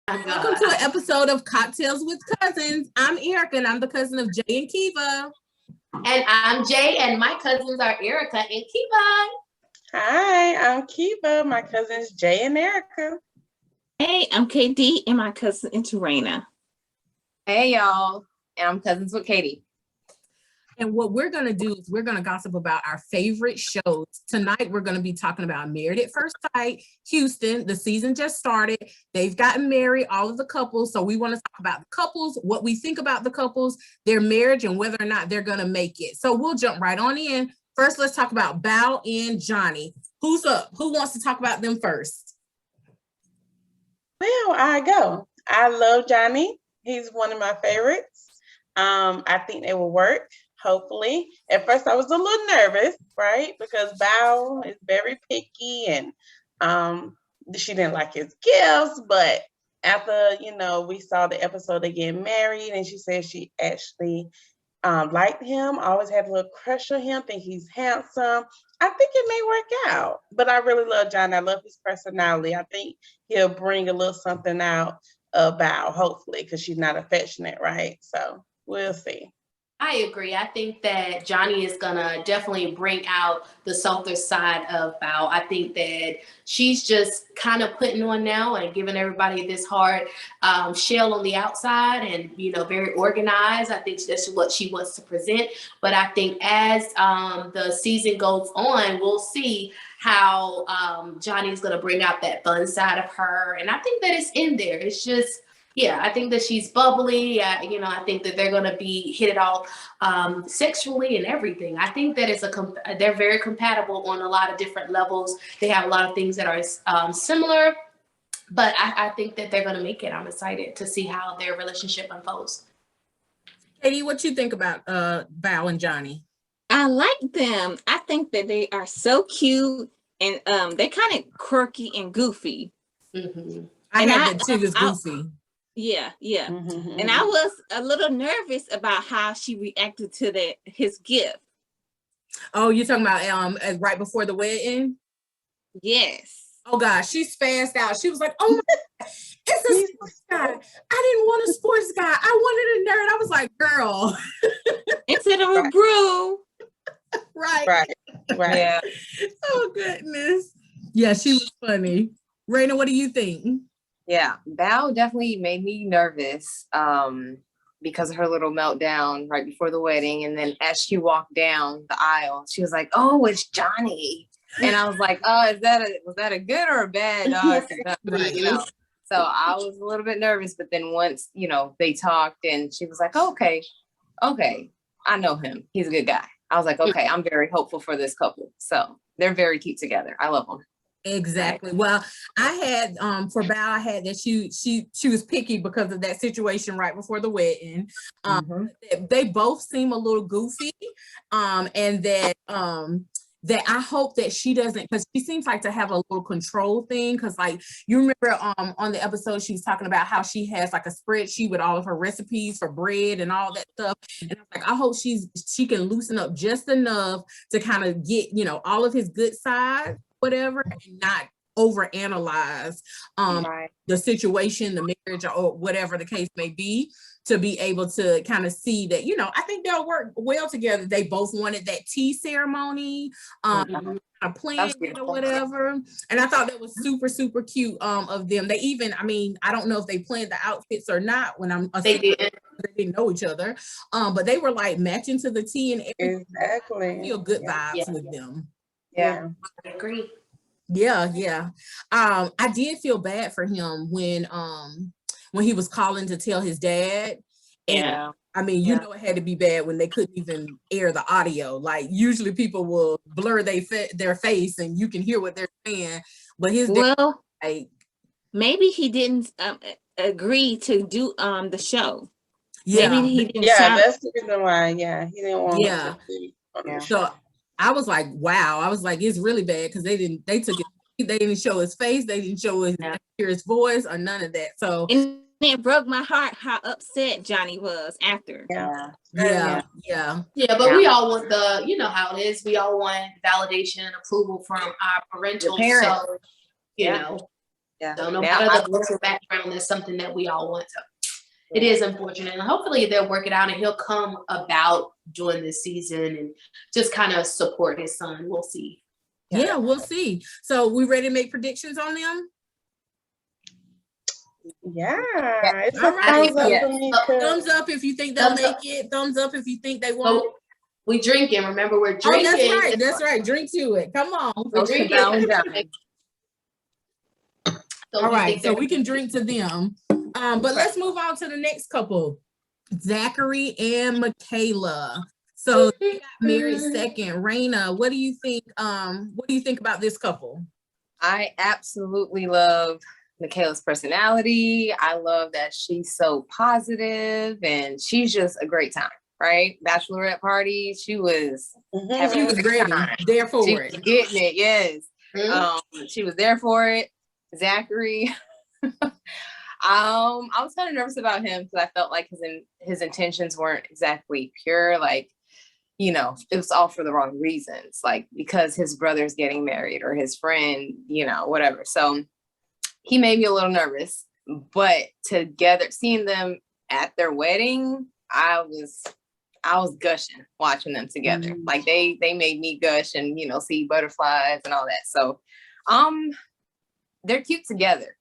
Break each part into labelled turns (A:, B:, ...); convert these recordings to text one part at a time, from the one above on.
A: My
B: Welcome
A: God.
B: to an episode of Cocktails with Cousins. I'm Erica, and I'm the cousin of Jay and Kiva.
A: And I'm Jay, and my cousins are Erica and Kiva.
C: Hi, I'm Kiva. My cousins Jay and Erica.
D: Hey, I'm KD, and my cousin is Raina.
E: Hey, y'all. And I'm cousins with Katie.
B: And what we're going to do is we're going to gossip about our favorite shows. Tonight, we're going to be talking about Married at First Sight, Houston. The season just started. They've gotten married, all of the couples. So we want to talk about the couples, what we think about the couples, their marriage, and whether or not they're going to make it. So we'll jump right on in. First, let's talk about Bao and Johnny. Who's up? Who wants to talk about them first?
C: Well, I go. I love Johnny. He's one of my favorites. I think they will work. Hopefully. At first, I was a little nervous, right? Because Bao is very picky and she didn't like his gifts. But after, we saw the episode they get married and she said she actually liked him, always had a little crush on him, think he's handsome. I think it may work out. But I really love Johnny. I love his personality. I think he'll bring a little something out of Bao, hopefully, because she's not affectionate, right? So we'll see.
A: I agree. I think that Johnny is going to definitely bring out the softer side of Bao. I think that she's just kind of putting on now and giving everybody this hard shell on the outside and, very organized. I think that's what she wants to present. But I think as the season goes on, we'll see how Johnny's going to bring out that fun side of her. And I think that it's in there. It's just, yeah, I think that she's bubbly. I think that they're going to be hit it off sexually and everything. I think that they're very compatible on a lot of different levels. They have a lot of things that are similar, but I think that they're going to make it. I'm excited to see how their relationship unfolds.
B: Katie, what you think about Bao and Johnny?
D: I like them. I think that they are so cute and they're kind of quirky and goofy.
A: Mm-hmm.
B: I had that too, was goofy.
D: Yeah.
C: Mm-hmm.
D: And I was a little nervous about how she reacted to his gift.
B: Oh, you're talking about right before the wedding?
D: Yes.
B: Oh gosh, she spazzed out. She was like, "Oh my God, it's a sports guy. I didn't want a sports guy. I wanted a nerd." I was like, "Girl,"
D: instead of a brew.
B: Right.
C: Yeah.
B: Oh goodness. Yeah, she was funny. Raina, what do you think?
E: Yeah, Bao definitely made me nervous because of her little meltdown right before the wedding. And then as she walked down the aisle, she was like, "Oh, it's Johnny." And I was like, "Oh, was that a good or a bad?" So I was a little bit nervous. But then once, they talked and she was like, "Okay, I know him. He's a good guy." I was like, "Okay, I'm very hopeful for this couple." So they're very cute together. I love them.
B: Exactly. Well, I had for Bao, I had that she was picky because of that situation right before the wedding. They both seem a little goofy, and that I hope that she doesn't, because she seems like to have a little control thing. Because like you remember on the episode, she was talking about how she has like a spreadsheet with all of her recipes for bread and all that stuff. And I was like, I hope she can loosen up just enough to kind of get all of his good side, whatever, and not overanalyze the situation, the marriage, or whatever the case may be, to be able to kind of see that, I think they'll work well together. They both wanted that tea ceremony, planned it or whatever. And I thought that was super, super cute of them. They even, I don't know if they planned the outfits or not they didn't know each other. But they were like matching to the tea and everything.
C: Exactly.
B: I feel good vibes with them.
C: Yeah.
A: I agree.
B: Yeah. I did feel bad for him when he was calling to tell his dad. And it had to be bad when they couldn't even air the audio. Like usually people will blur their face and you can hear what they're saying. But his dad,
D: maybe he didn't agree to do the show.
B: Yeah.
D: Maybe he didn't.
C: That's the reason why. Yeah, he didn't want
B: to do. So I was like, wow. I was like, it's really bad because they didn't show his face, they didn't show his voice or none of that. So
D: it broke my heart how upset Johnny was after.
B: Yeah.
A: But we all want how it is. We all want validation and approval from our parental. So,
E: Yeah.
A: So no
E: Now,
A: matter the cultural background, that's something that we all want to. It is unfortunate. And hopefully they'll work it out and he'll come about during this season and just kind of support his son. We'll see.
B: Yeah, we'll see. So we ready to make predictions on them?
C: Yeah, it's
B: All
C: a
B: right.
C: thumbs up
E: Yeah.
C: for me
B: Thumbs
C: too.
B: up if you think they'll
A: Thumbs
B: make
A: up.
B: it. Thumbs up if you think they won't.
A: So we drinking. Remember, we're
B: Oh,
A: drinking.
B: that's right. That's right. Drink to it. Come on.
A: We're
E: Okay,
A: drinking.
E: baoandjohnny.
A: So
B: All
A: you
B: right.
A: think
B: So
A: they're-
B: we can drink to them. But let's move on to the next couple, Zachary and Michaela. So they got married second. Raina, what do you think? What do you think about this couple?
E: I absolutely love Michaela's personality. I love that she's so positive and she's just a great time, right? Bachelorette party. She was having
B: She
E: a
B: was
E: good
B: ready,
E: time.
B: there for
E: She
B: it.
E: was getting it, yes.
A: Mhm.
E: She was there for it. Zachary. I was kind of nervous about him because I felt like his intentions weren't exactly pure. Like, you know, it was all for the wrong reasons, like because his brother's getting married or his friend, you know, whatever. So he made me a little nervous, but together, seeing them at their wedding, I was gushing watching them together. Like they made me gush and, you know, see butterflies and all that. So, they're cute together,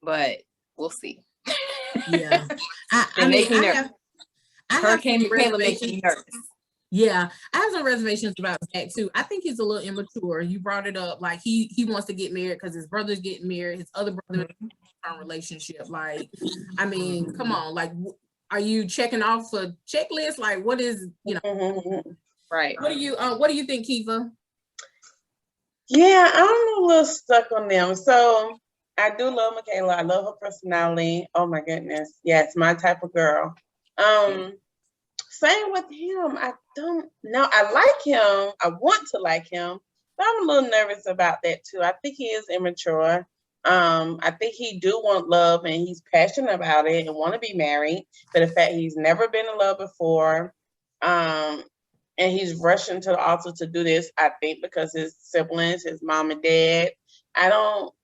E: but we'll see.
B: Yeah. I
E: They
B: mean,
E: make me
B: I
E: nervous.
B: have some
E: Hurricane Michaela makes
B: reservations.
E: me nervous.
B: Yeah, I have some reservations about Zach too. I think he's a little immature. You brought it up, like he wants to get married because his brother's getting married. His other brother in a relationship. Like, I mean, come on. Like, are you checking off a checklist? Like, what is, you know?
E: Right.
B: What do you think, Kiva?
C: Yeah, I'm a little stuck on them. So I do love Michaela. I love her personality. Oh my goodness. Yeah, it's my type of girl. Same with him. I don't know. I like him. I want to like him, but I'm a little nervous about that too. I think he is immature. I think he do want love and he's passionate about it and want to be married. But the fact he's never been in love before, and he's rushing to the altar to do this, I think because his siblings, his mom and dad. I don't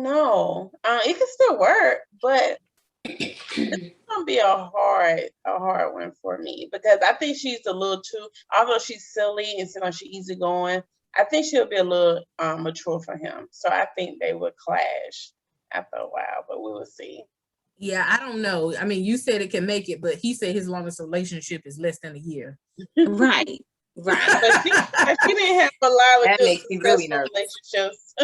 C: know. It can still work, but it's gonna be a hard one for me because I think she's a little too, although she's silly and seems like she's easygoing, I think she'll be a little mature for him. So I think they would clash after a while, but we will see.
B: Yeah, I don't know. I mean, you said it can make it, but he said his longest relationship is less than a year.
D: Right.
C: But she didn't have a lot of
E: That
C: good
E: makes me really
C: successful
E: nervous.
C: relationships.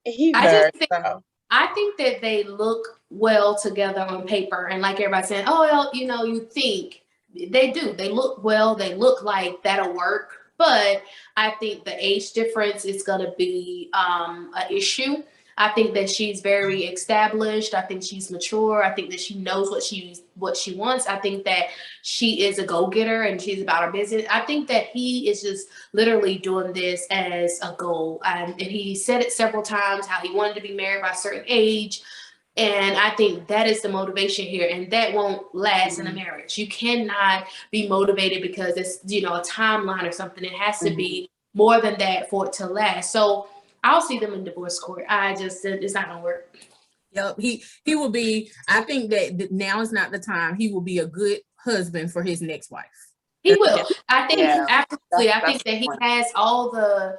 C: He
A: I
C: does.
A: just think-
C: So.
A: I think that they look well together on paper, and like everybody's saying, oh, well, you know, you think they do. They look well. They look like that'll work. But I think the age difference is going to be an issue. I think that she's very established. I think she's mature. I think that she knows what she wants. I think that she is a go-getter and she's about her business. I think that he is just literally doing this as a goal. And he said it several times how he wanted to be married by a certain age. And I think that is the motivation here, and that won't last in a marriage. You cannot be motivated because it's, you know, a timeline or something. It has to be more than that for it to last. So I'll see them in divorce court. It's not gonna work.
B: Yep, he will be. I think that now is not the time. He will be a good husband for his next wife.
A: He will. I think absolutely. I
E: That's
A: think that he
E: the point.
A: has all the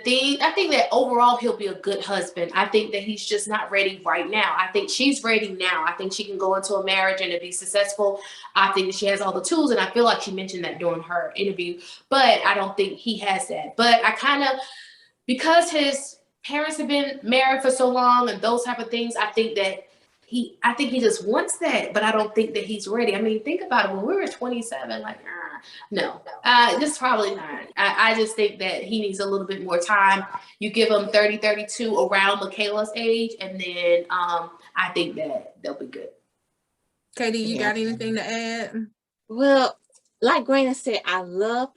A: thing. I think that overall he'll be a good husband. I think that he's just not ready right now. I think she's ready now. I think she can go into a marriage and be successful. I think that she has all the tools, and I feel like she mentioned that during her interview, but I don't think he has that. But I kind of, because his parents have been married for so long and those type of things, I think he just wants that, but I don't think that he's ready. I mean, think about it. When we were 27, like, no, this is probably not. I just think that he needs a little bit more time. You give him 30, 32 around Michaela's age, and then I think that they'll be good.
B: Katie, you got anything to add?
D: Well, like Raina said, I love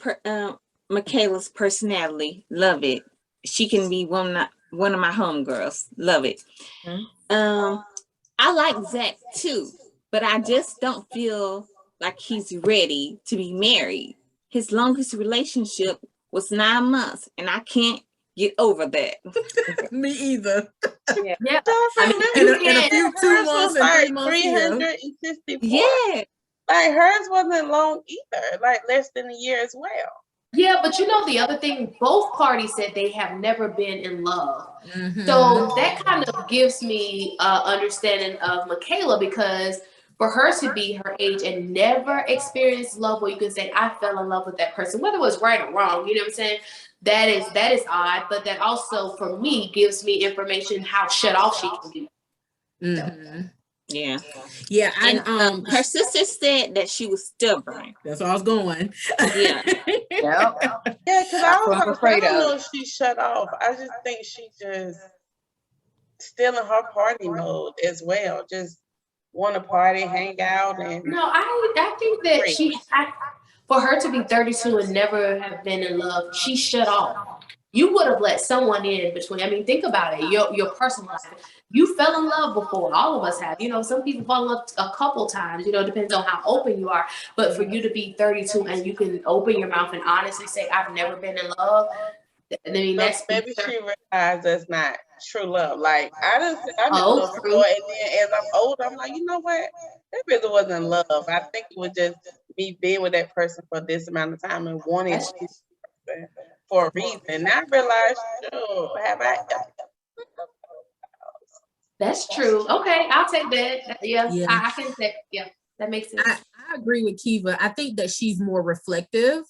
D: Michaela's personality. Love it. She can be one of my homegirls. Love it. I like Zach too, but I just don't feel like he's ready to be married. His longest relationship was 9 months, and I can't get over that.
B: Me either.
A: Yeah.
C: I mean,
B: And a few 2 months and 3 months.
C: 364.
D: Yeah.
C: Like hers wasn't long either, like less than a year as well.
A: Yeah, but you know the other thing, both parties said they have never been in love.
B: Mhm.
A: So that kind of gives me understanding of Michaela, because for her to be her age and never experience love, where you can say, I fell in love with that person, whether it was right or wrong, you know what I'm saying? That is odd, but that also for me gives me information how shut off she can be.
B: Mhm.
D: Yeah.
B: Yeah,
D: And her sister said that she was stubborn.
B: that's where I was going.
D: Yeah.
E: Yep.
C: Yeah, because I
E: That's what I'm
C: was like, I
E: afraid
C: don't
E: of.
C: know if she shut off. I just think she just still in her party mode as well. Just want to party, hang out, and
A: No, I think that for her to be 32 and never have been in love, she shut off. You would have let someone in between. I mean, think about it. Your personal life. You fell in love before. All of us have. You know, some people fall in love a couple times. You know, it depends on how open you are. But for you to be 32 and you can open your mouth and honestly say, "I've never been in love," I mean,
C: but
A: that's
C: maybe she realized that's not true love. Like I've been in love
A: true.
C: before, and then as I'm older, I'm like, you know what? That really wasn't love. I think it was just me being with that person for this amount of time and wanting
A: That's-
C: to for a reason. Now I realize, sure, have I ever?
A: That's true. Okay, I'll take that. Yeah,
B: Yeah.
A: I can say. Yeah, that makes sense.
B: I agree with Kiva. I think that she's more reflective.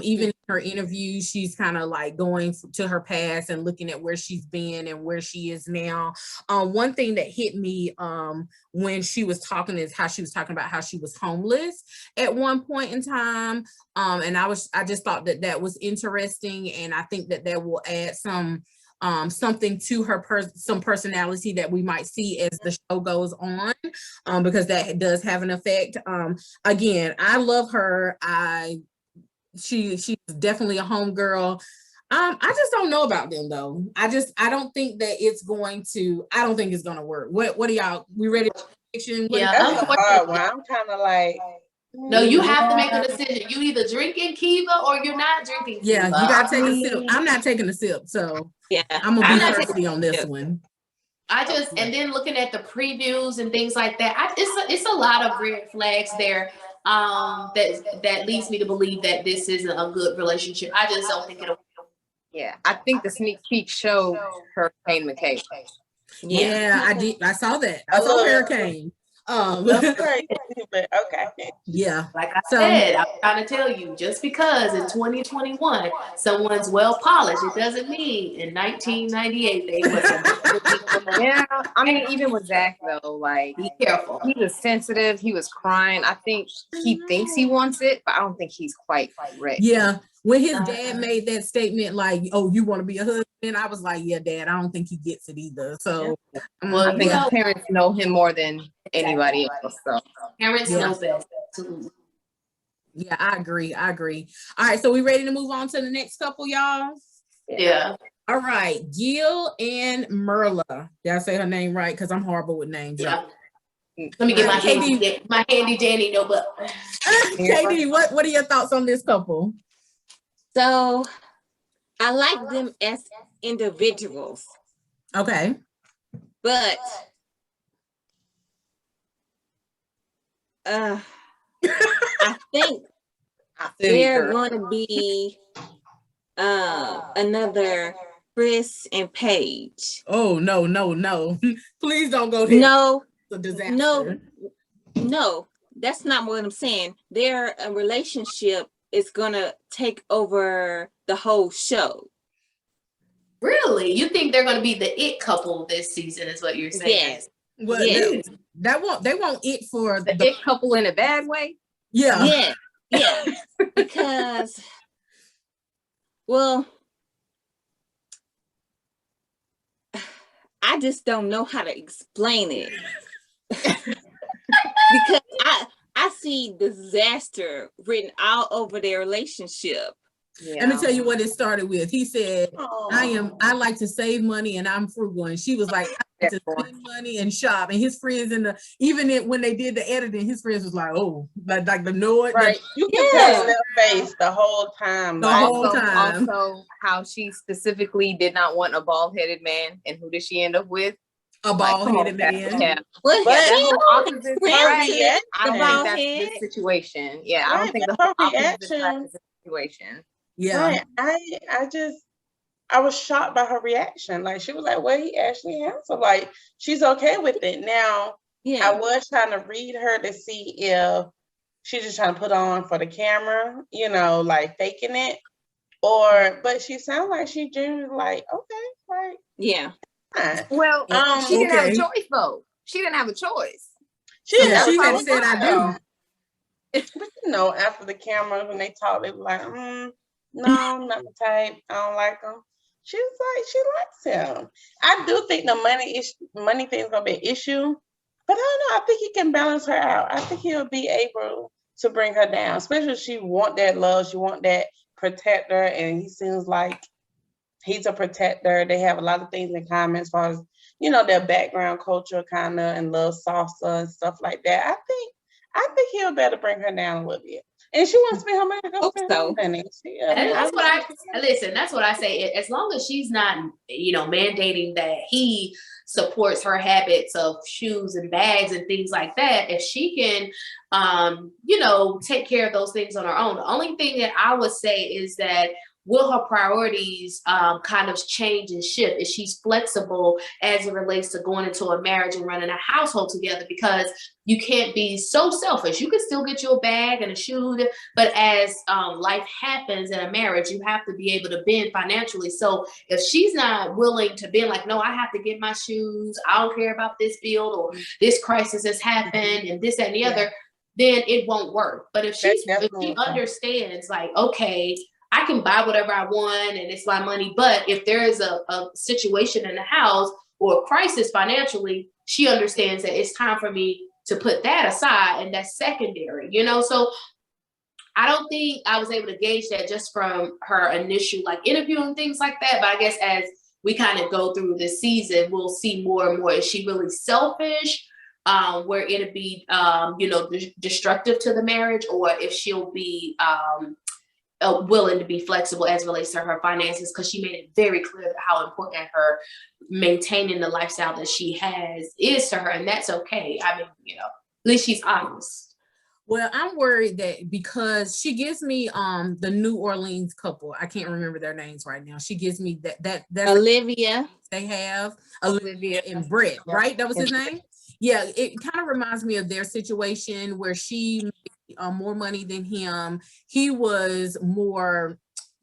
B: Even in her interviews, she's kind of like going to her past and looking at where she's been and where she is now. One thing that hit me when she was talking is how she was talking about how she was homeless at one point in time. And I just thought that was interesting, and I think that will add something to her some personality that we might see as the show goes on, because that does have an effect. Again, I love her. She's definitely a home girl. I just don't know about them though. I don't think that it's going to. I don't think it's going to work. What are y'all? We ready?
A: Yeah,
C: That's a hard one. I'm kind of like.
A: No, you have to make a decision. You either drinking Kiva or you're not drinking Kiva.
B: Yeah, you gotta take a sip. I'm not taking a sip, so
D: Yeah.
B: I'm gonna be
A: not
B: thirsty on this one.
A: And then looking at the previews and things like that, it's a lot of red flags there. That leads me to believe that this isn't a good relationship. I just don't think it'll.
E: Yeah, I think the sneak peek showed Hurricane Michaela.
B: Yeah, I did. I saw that. I saw Hurricane.
C: That's crazy, but okay.
B: Yeah.
A: Like I said, I'm trying to tell you, just because in 2021 someone's well polished, it doesn't mean in 1998 they wasn't.
E: Yeah, I mean, even with Zach though, like,
A: Be careful.
E: he was sensitive. He was crying. I think he thinks he wants it, but I don't think he's quite ready.
B: Yeah. When his dad made that statement, like, "Oh, you want to be a husband?" I was like, "Yeah, Dad, I don't think he gets it either." So,
E: Well, I think his parents know him more than anybody else. So
A: Parents know best. Absolutely.
B: yeah, I agree. All right, so we ready to move on to the next couple, y'all?
A: Yeah.
B: All right, Gilmyrla. Did I say her name right? Because I'm horrible with names.
A: Yeah. Let me get my handy dandy notebook.
B: Katie, what are your thoughts on this couple?
D: So I like them as individuals,
B: Okay.
D: but I think they're going to be another Chris and Paige.
B: Oh, no. Please don't go there.
D: No,
B: It's a disaster.
D: no, that's not what I'm saying. Their relationship is going to take over the whole show.
A: Really? You think they're going to be the it couple this season is what you're saying?
D: Yes.
B: Well,
D: Yes.
B: they won't it for
E: the it couple in a bad way.
B: Yeah.
D: Yeah. Because, well, I just don't know how to explain it. Because I see disaster written all over their relationship.
E: Yeah.
B: Let me tell you what it started with. He said, I like to save money and I'm frugal. And she was like, to spend money and shop, and his friends when they did the editing, his friends was like, oh, like the Noah,
C: Right. You can tell in their face the whole time.
E: Also, how she specifically did not want a bald-headed man, and who did she end up with?
B: A bald-headed man.
E: Yeah.
D: Well,
E: Yeah, that whole opposite
C: reaction,
E: I don't think that's the situation. Yeah, I don't think the whole opposite side is the situation.
B: Yeah.
C: Right. I was shocked by her reaction. Like, she was like, well, he actually handsome. Like, she's okay with it. Now, I was trying to read her to see if she's just trying to put on for the camera, like faking it. But she sounds like she genuinely like, okay, like,
D: yeah.
E: Well, she didn't have a choice though. She didn't have a choice.
B: She had said I do.
C: But after the camera, when they talk, they were like, no, I'm not the type. I don't like him. She was like, she likes him. I do think the money thing is gonna be an issue, but I don't know. I think he can balance her out. I think he'll be able to bring her down, especially if she want that love, she want that protector, and he seems like he's a protector. They have a lot of things in common as far as their background, culture, kind of, and love salsa and stuff like that. I think he'll better bring her down a little bit. And she wants to spend her money. Go spend her money.
A: And that's what I say. As long as she's not, mandating that he supports her habits of shoes and bags and things like that, if she can, take care of those things on her own. The only thing that I would say is that will her priorities kind of change and shift? Is she's flexible as it relates to going into a marriage and running a household together? Because you can't be so selfish. You can still get you a bag and a shoe, but as life happens in a marriage, you have to be able to bend financially. So if she's not willing to bend, like, no, I have to get my shoes, I don't care about this bill or this crisis has happened and this, that, and the other, then it won't work. But if she understands, like, okay, I can buy whatever I want and it's my money. But if there is a situation in the house or a crisis financially, she understands that it's time for me to put that aside, and that's secondary, So I don't think I was able to gauge that just from her initial interview and things like that. But I guess as we kind of go through this season, we'll see more and more. Is she really selfish? Where it'll be, destructive to the marriage, or if she'll be, willing to be flexible as relates to her finances, because she made it very clear how important her maintaining the lifestyle that she has is to her, and that's okay. I mean, at least she's honest.
B: Well, I'm worried that because she gives me the New Orleans couple, I can't remember their names right now. She gives me that's
D: Olivia.
B: They have Olivia and Brett, right? That was his name. Yeah, it kind of reminds me of their situation where she made more money than him. He was more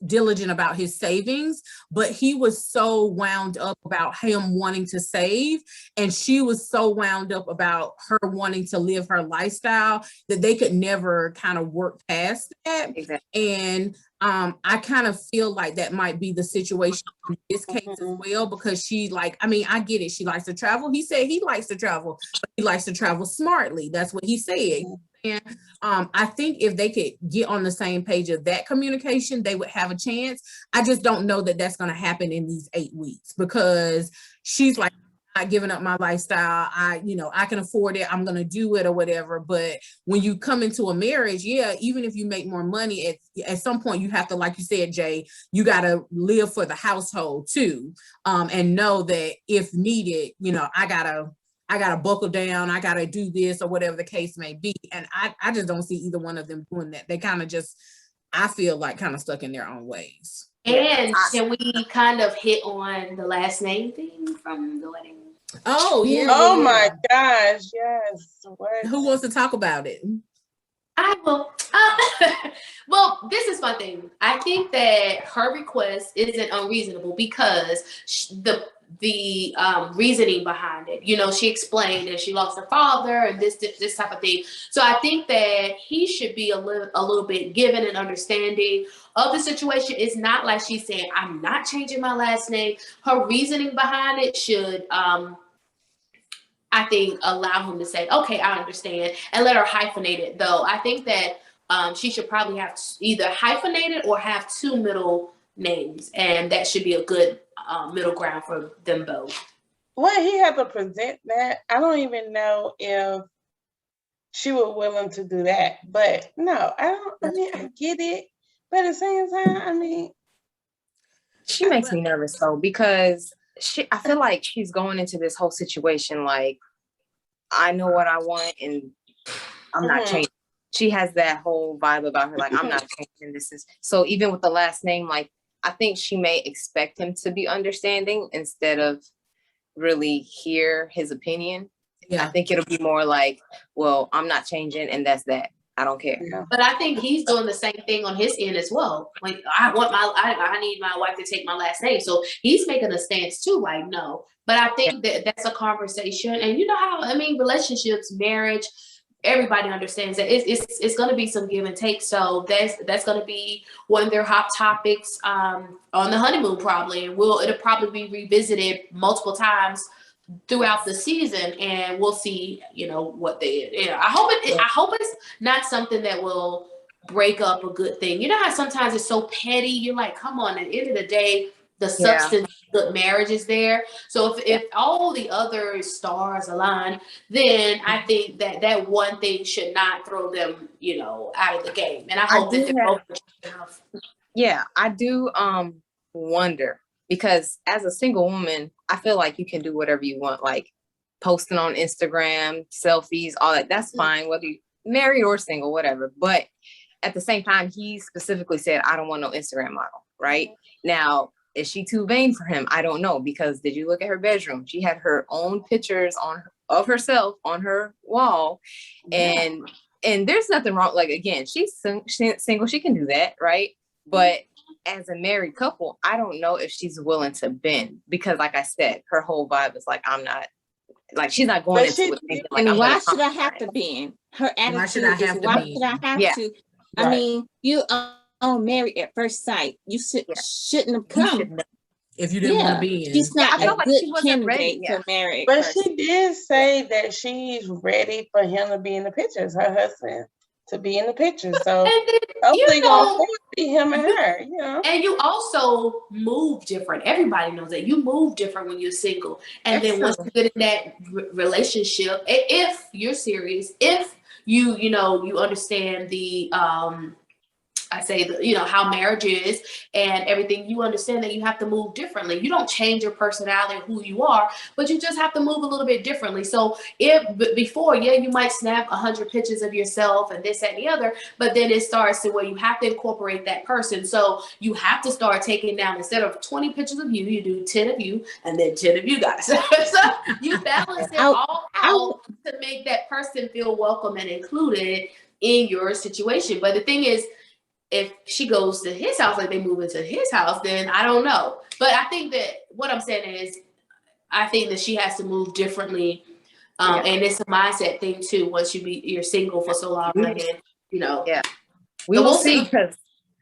B: diligent about his savings, but he was so wound up about him wanting to save, and she was so wound up about her wanting to live her lifestyle that they could never kind of work past that. Exactly. And I kind of feel like that might be the situation in this case as well, because I get it. She likes to travel. He said he likes to travel, but he likes to travel smartly. That's what he said. And I think if they could get on the same page of that communication, they would have a chance. I just don't know that that's going to happen in these 8 weeks, because she's like, I'm not giving up my lifestyle. I can afford it. I'm going to do it or whatever. But when you come into a marriage, even if you make more money, at some point you have to, like you said, Jay, you got to live for the household too, and know that if needed, I gotta buckle down, I gotta do this or whatever the case may be. And I just don't see either one of them doing that. They kind of just, I feel like, kind of stuck in their own ways.
A: And can we kind of hit on the last name thing from the wedding?
B: Oh, yeah.
C: Oh my gosh, yes. What?
B: Who wants to talk about it?
A: I will. Well, this is my thing. I think that her request isn't unreasonable because the reasoning behind it. She explained that she lost her father and this type of thing. So I think that he should be a little bit given and understanding of the situation. It's not like she's saying, I'm not changing my last name. Her reasoning behind it should, I think, allow him to say, okay, I understand, and let her hyphenate it. Though I think that she should probably have either hyphenate it or have 2 middle names, and that should be a good middle ground for them both.
C: Well, he had to present that. I don't even know if she was willing to do that. But no, I don't. I mean, I get it, but at the same time, I mean,
E: She makes me nervous though, because I feel like she's going into this whole situation like, I know what I want and I'm not changing. She has that whole vibe about her, like, I'm not changing. This is so, even with the last name, like, I think she may expect him to be understanding instead of really hear his opinion. Yeah. I think it'll be more like, well, I'm not changing and that's that. I don't care.
C: Yeah.
A: But I think he's doing the same thing on his end as well. Like, I need my wife to take my last name. So he's making a stance too, like, no. But I think that that's a conversation. And you know how, I mean, relationships, marriage, everybody understands that it's going to be some give and take. So that's going to be one of their hot topics on the honeymoon probably. And it'll probably be revisited multiple times throughout the season, and we'll see, what I hope it's not something that will break up a good thing. You know how sometimes it's so petty, you're like, come on, at the end of the day, the substance of good marriage is there. So if all the other stars align, then I think that one thing should not throw them, out of the game. And I hope that they're both enough.
E: Yeah, I do wonder, because as a single woman, I feel like you can do whatever you want, like posting on Instagram, selfies, all that. That's fine, whether you're married or single, whatever. But at the same time, he specifically said, I don't want no Instagram model, right? Now, is she too vain for him? I don't know, because did you look at her bedroom? She had her own pictures of herself on her wall. And there's nothing wrong. Like, again, she's single. She can do that, right? But as a married couple, I don't know if she's willing to bend, because like I said, her whole vibe is like, I'm not, like, she's not going into it thinking like,
D: and why should I have to bend? Her attitude is, why should I have to? I mean, you married at first sight. You shouldn't have come
B: if you didn't want to be in.
D: She's not a good candidate for marriage.
C: But she did say that she's ready for him to be in the pictures, her husband to be in the pictures. So hopefully gonna be him and her,
A: And you also move different. Everybody knows that you move different when you're single. And then once you get in that relationship, if you're serious, if you understand the how marriage is and everything, you understand that you have to move differently. You don't change your personality or who you are, but you just have to move a little bit differently. So before, you might snap 100 pictures of yourself and this, that, and the other, but then it starts to where you have to incorporate that person. So you have to start taking down, instead of 20 pictures of you, you do 10 of you and then 10 of you guys. So you balance it all out to make that person feel welcome and included in your situation. But the thing is, if she goes to his house, like they move into his house, then I don't know. But I think that what I'm saying is, I think that she has to move differently. And it's a mindset thing too. Once you're single for so long, and
E: we will see, because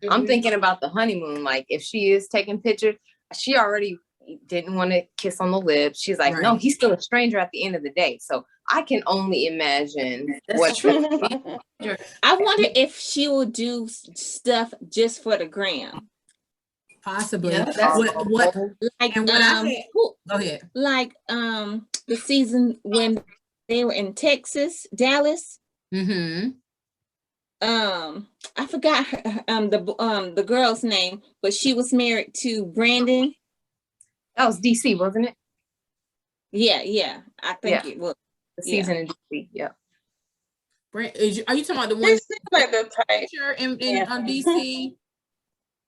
E: I'm thinking about the honeymoon. Like, if she is taking pictures, she already didn't want to kiss on the lips. She's like, no, he's still a stranger at the end of the day. So I can only imagine what true.
D: I wonder if she will do stuff just for the gram.
B: Possibly.
A: Yeah,
B: what
D: like
B: and what go ahead.
D: Like the season when they were in Texas, Dallas.
B: Mm-hmm.
D: I forgot her, the girl's name, but she was married to Brandon.
E: That was DC, wasn't it?
D: Yeah. I think it was
E: the season in DC. Yeah.
B: Are you talking about the one
C: like the type
B: in DC?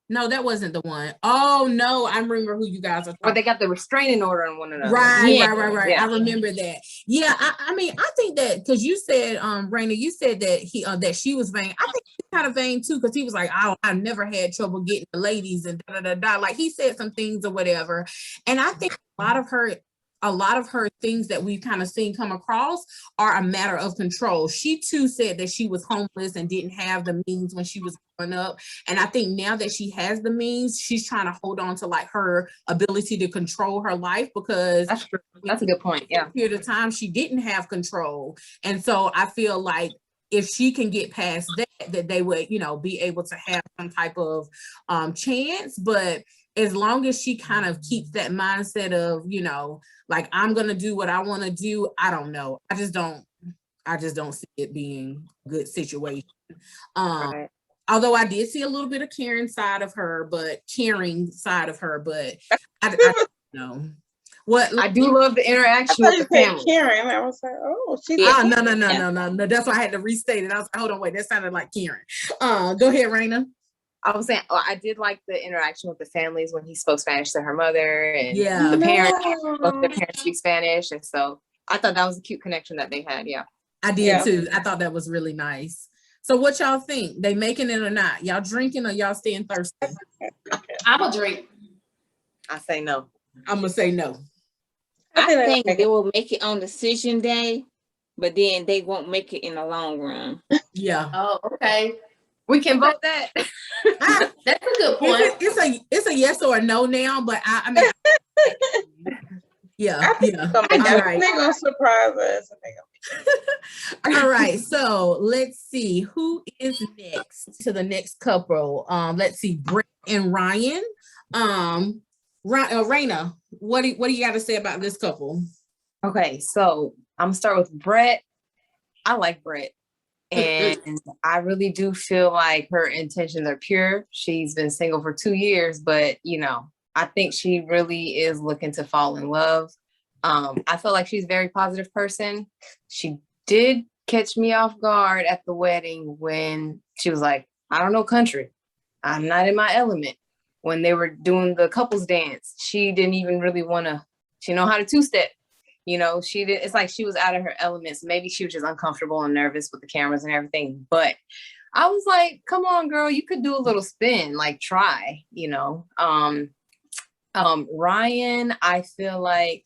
B: No, that wasn't the one. Oh no, I remember who you guys are talking.
E: But they got the restraining order on one another.
B: Right. Yeah. I remember that. Yeah, I mean, I think that, because you said, Raina, you said that that she was vain. I think he's kind of vain too, because he was like, I never had trouble getting the ladies and da. Like, he said some things or whatever, and I think a lot of her things that we've kind of seen come across are a matter of control. She too said that she was homeless and didn't have the means when she was growing up. And I think now that she has the means, she's trying to hold on to like her ability to control her life, because
E: that's true. That's a good point. Yeah.
B: Period of time she didn't have control. And so I feel like if she can get past that they would, be able to have some type of chance. But as long as she kind of keeps that mindset of, you know, like, I'm going to do what I want to do. I don't know. I just don't see it being a good situation.
E: Right.
B: Although I did see a little bit of caring side of her, but I don't know. What
E: I do love the
C: I
E: interaction
C: thought
E: with
C: you
E: the
C: said
E: family.
C: Karen. I was like, oh, she's
D: Yeah.
B: no. That's why I had to restate it. I was, hold on, wait, that sounded like Karen. Go ahead, Raina.
E: I was saying, I did like the interaction with the families when he spoke Spanish to her mother, and
B: Yeah.
E: the parents, both
C: No.
E: their parents speak Spanish, and so I thought that was a cute connection that they had. Yeah.
B: I did
C: Yeah.
B: too. I thought that was really nice. So what y'all think? They making it or not? Y'all drinking or y'all staying thirsty?
A: I'm a drink.
E: I say no.
B: I'm gonna say no.
D: I
C: they'll
D: think
C: make
D: they
C: it.
D: will make it on decision day, but then they won't make it in the long run.
B: Yeah.
A: Oh, okay.
E: We can vote that.
A: That's a good point.
B: It's a yes or a no now, but I mean, yeah,
C: I think
B: yeah.
C: they're
B: All right.
C: gonna surprise us. And they
B: All right, so let's see who is next to the next couple. Let's see, Brett and Ryan. Raina, what do you got to say about this couple?
E: Okay, so I'm gonna start with Brett. I like Brett, and I really do feel like her intentions are pure. She's been single for 2 years, but you know, I think she really is looking to fall in love. I feel like she's a very positive person. She did catch me off guard at the wedding when she was like, I don't know country. I'm not in my element. When they were doing the couples dance, she didn't even really want to, she know how to two-step. You know, she did. It's like she was out of her elements. Maybe she was just uncomfortable and nervous with the cameras and everything. But I was like, come on, girl, you could do a little spin, like try, you know. Ryan, I feel like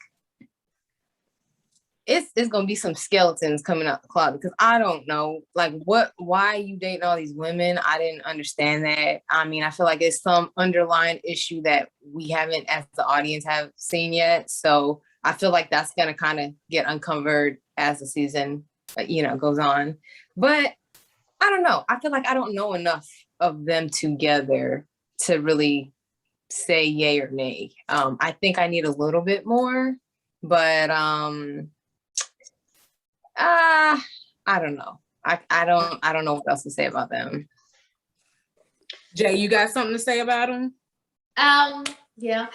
E: it's gonna be some skeletons coming out the closet, because I don't know, like, why you dating all these women. I didn't understand that. I mean, I feel like it's some underlying issue that we haven't, as the audience, have seen yet. So I feel like that's gonna kind of get uncovered as the season, you know, goes on. But I don't know. I feel like I don't know enough of them together to really say yay or nay. I think I need a little bit more, but I don't know. I don't know what else to say about them.
B: Jay, you got something to say about them?
A: Yeah.